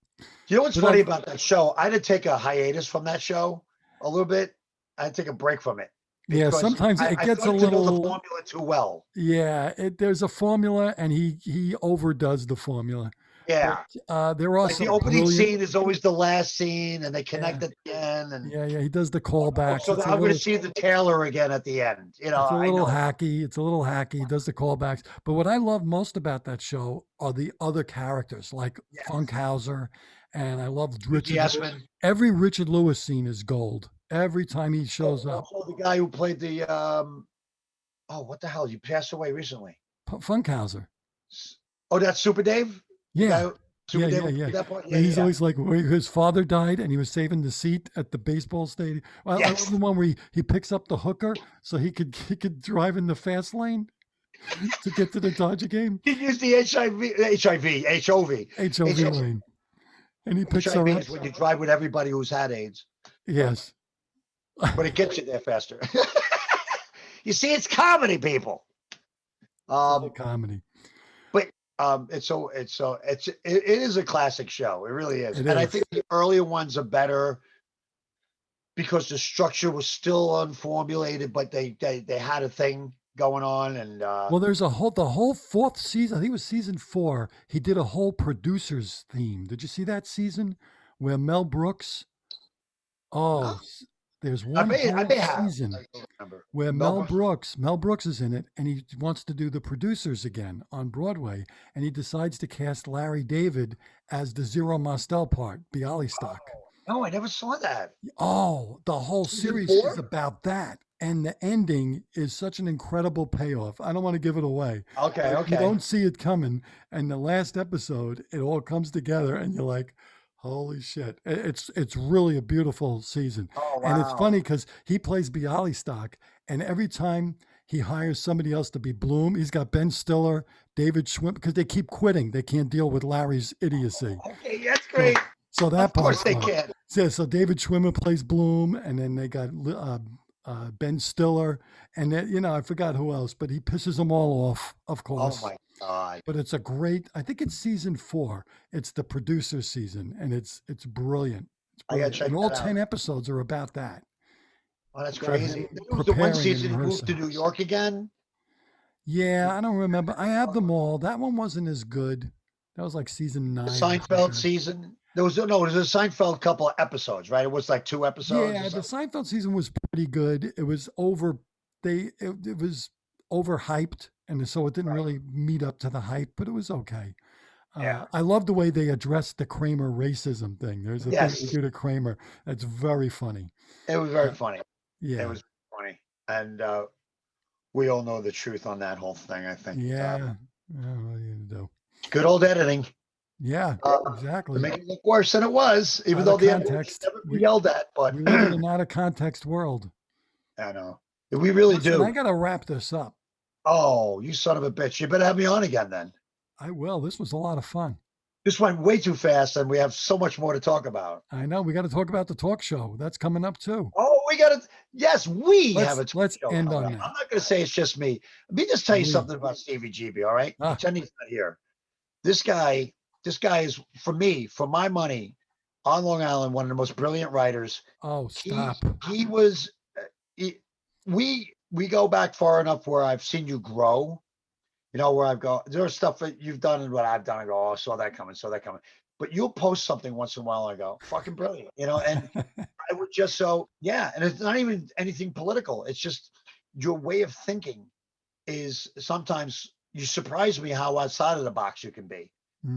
You know what's But funny I've, about that show? I had to take a hiatus from that show a little bit. I had to take a break from it yeah, because sometimes it I gets a started to know the little. formula too well. Yeah, there's a formula, and he overdoes the formula. Yeah. But there are Like the some opening brilliant. scene is always the last scene, and they Yeah, connect at the end. And yeah. He does the callbacks. so I'm going to see the Taylor again at the end. It's a I little know. hacky. It's a little hacky. He does the callbacks. But what I love most about that show are the other characters, like Yeah. Funkhauser, and I love Richard. Yasmin. Every Richard Lewis scene is gold. Every time he shows up. Also, the guy who played the what the hell? You passed away recently. Funkhauser. Oh, that's Super Dave. Yeah. Super Dave. Yeah. That point? He's always like, his father died and he was saving the seat at the baseball stadium. Well, I love the one where he picks up the hooker so he could drive in the fast lane to get to the Dodger game. He used the HOV lane. And he picks her up. Is when you drive with everybody who's had AIDS. Yes. But it gets you there faster. You see, it's comedy, people. Comedy. But it is a classic show. It really is. It and is. I think the earlier ones are better because the structure was still unformulated, but they had a thing going on. And well, there's the whole fourth season. I think it was season 4. He did a whole producers theme. Did you see that season where Mel Brooks? Oh, no? There's one season where Mel Brooks is in it, and he wants to do the producers again on Broadway, and he decides to cast Larry David as the Zero Mostel part, Bialystok. No, I never saw that. Oh, the whole series is about that. And the ending is such an incredible payoff. I don't want to give it away. Okay. You don't see it coming. And the last episode, it all comes together and you're like, holy shit. It's really a beautiful season. Oh, wow. And it's funny because he plays Bialystok, and every time he hires somebody else to be Bloom, he's got Ben Stiller, David Schwimmer, because they keep quitting. They can't deal with Larry's idiocy. Okay, that's great. So that of course they can. Yeah, so David Schwimmer plays Bloom, and then they got Ben Stiller, and then, I forgot who else, but he pisses them all off, of course. Oh my God! But it's a great. I think it's season 4. It's the producer season, and it's brilliant. It's brilliant. I gotta check and all that 10 out. episodes are about that. Oh, that's crazy. There was the one season he moved to New York again. Yeah, I don't remember. I have them all. That one wasn't as good. That was like season 9. The Seinfeld season. There was a Seinfeld couple of episodes, right? It was like 2 episodes. Yeah, the Seinfeld season was pretty good. It was it was overhyped, and so it didn't really meet up to the hype, but it was okay. Yeah. I love the way they addressed the Kramer racism thing. There's a thing they do to Kramer that's very funny. It was very funny. Yeah, it was funny, and we all know the truth on that whole thing. I think. Yeah. What are you gonna do? Good old editing. Yeah, exactly. To make it look worse than it was, even though the context never be yelled at. But we live in an out of context world. I know. We really do. I got to wrap this up. Oh, you son of a bitch! You better have me on again then. I will. This was a lot of fun. This went way too fast, and we have so much more to talk about. I know. We got to talk about the talk show. That's coming up too. Oh, we got to. Yes, we have a talk let's show. End on that. I'm not going to say it's just me. Let me just tell you something about Stevie GB. All right, pretend he's not here. This guy is, for my money, on Long Island, one of the most brilliant writers. Oh, stop. He was. We go back far enough where I've seen you grow. Where I've gone, there's stuff that you've done and what I've done. I go, oh, saw that coming. But you'll post something once in a while. I go, fucking brilliant, and I would just and it's not even anything political. It's just your way of thinking is sometimes you surprise me how outside of the box you can be.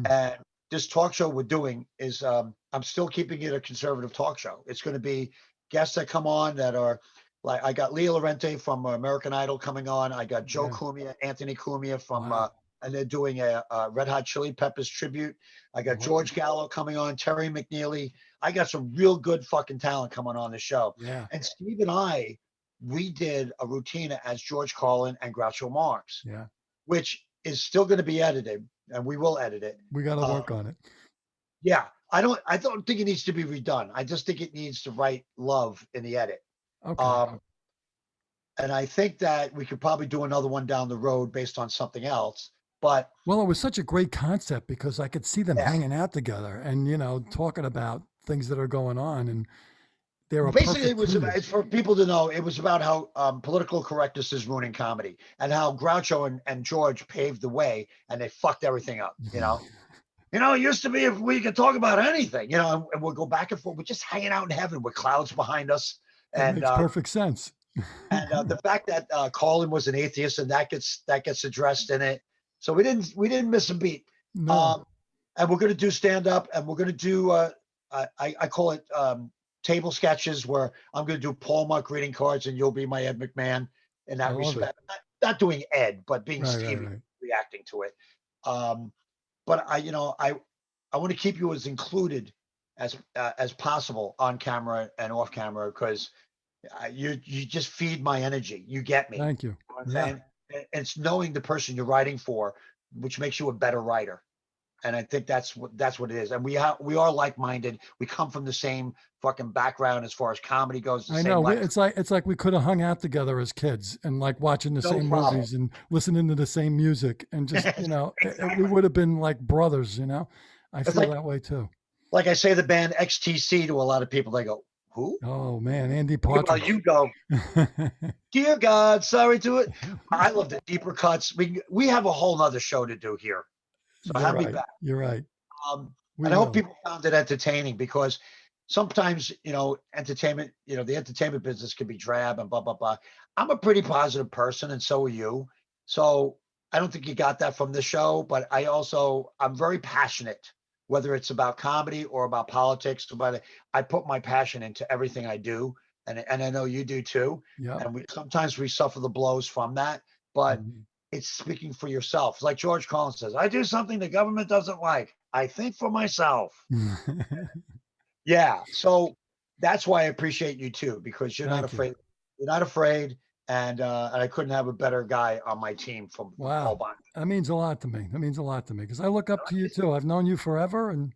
And this talk show we're doing is, I'm still keeping it a conservative talk show. It's going to be guests that come on that are, like, I got Leah Lorente from American Idol coming on. I got Joe Cumia, Anthony Cumia from and they're doing a Red Hot Chili Peppers tribute. I got Oh, George Gallo coming on, Terry McNeely. I got some real good fucking talent coming on the show. yeah, And Steve and I, we did a routine as George Carlin and Groucho Marx, yeah. which is still going to be edited, and we will edit it. We got to work on it. Yeah, I don't think it needs to be redone. I just think it needs the right love in the edit. Okay. And I think that we could probably do another one down the road based on something else. But Well, it was such a great concept because I could see them yeah, hanging out together and, talking about things that are going on, and they're a basically perfect team. it's for people to know it was about how political correctness is ruining comedy and how Groucho and George paved the way and they fucked everything up. It used to be if we could talk about anything, and we'll go back and forth. We're just hanging out in heaven with clouds behind us. It And makes perfect sense. the fact that Colin was an atheist and that gets addressed in it. So we didn't miss a beat. No. And we're going to do stand up, and we're going to do I call it table sketches, where I'm going to do Paul Muck reading cards and you'll be my Ed McMahon in I that love it. respect. Not doing Ed, but being Right, Stevie, right. reacting to it. But I want to keep you as included as possible on camera and off camera, because you just feed my energy. You get me. Thank you. You know what I'm Yeah. saying? And it's knowing the person you're writing for, which makes you a better writer. And I think that's what it is. And we are like-minded. We come from the same fucking background as far as comedy goes. The I same know. life. It's like we could have hung out together as kids and like watching the No same problem. movies and listening to the same music and just, we would have been like brothers, I It's feel like that way too. like I say the band XTC to a lot of people. They go, "Who?" Oh man, Andy Well, Partridge. you go, "Dear God, sorry to it." I love the deeper cuts. We have a whole nother show to do here. So You're have me right. back. You're right. We And I hope will. people found it entertaining, because sometimes, entertainment, the entertainment business can be drab and blah, blah, blah. I'm a pretty positive person, and so are you. So I don't think you got that from the show, but I'm very passionate, whether it's about comedy or about politics. I put my passion into everything I do. And I know you do too. Yeah. And sometimes we suffer the blows from that, but it's speaking for yourself. It's like George Carlin says, I do something the government doesn't like. I think for myself. Yeah. So that's why I appreciate you too, because you're not Thank you. afraid. You're not afraid. And I couldn't have a better guy on my team from Paul Wow. Bond. That means a lot to me. That means a lot to me because I look up to you too. I've known you forever and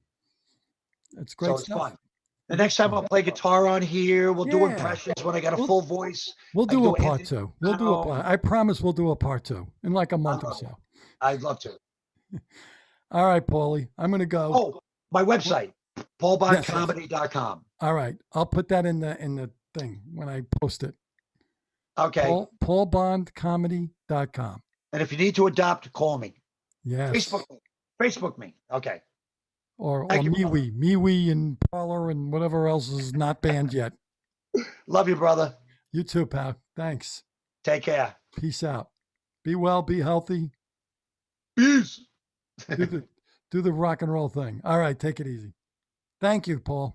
it's great So it's stuff. fun. The It next is time fun. I'll play guitar on here. We'll do Yeah. impressions when I got a We'll- full voice. We'll I can do a do part Anthony two. We'll do a Bourdain. part. I promise we'll do a part two in like a month or so. I'd love to. All right, Paulie. I'm going to go. Oh, my website, paulbondcomedy.com. All right. I'll put that in the thing when I post it. Okay. paulbondcomedy.com. And if you need to adopt, call me. Yes. Facebook me. Okay. Or Thank you, MeWe and Parler and whatever else is not banned yet. Love you, brother. You too, pal. Thanks. Take care. Peace out. Be well, be healthy. Peace. Do the rock and roll thing. All right, take it easy. Thank you, Paul.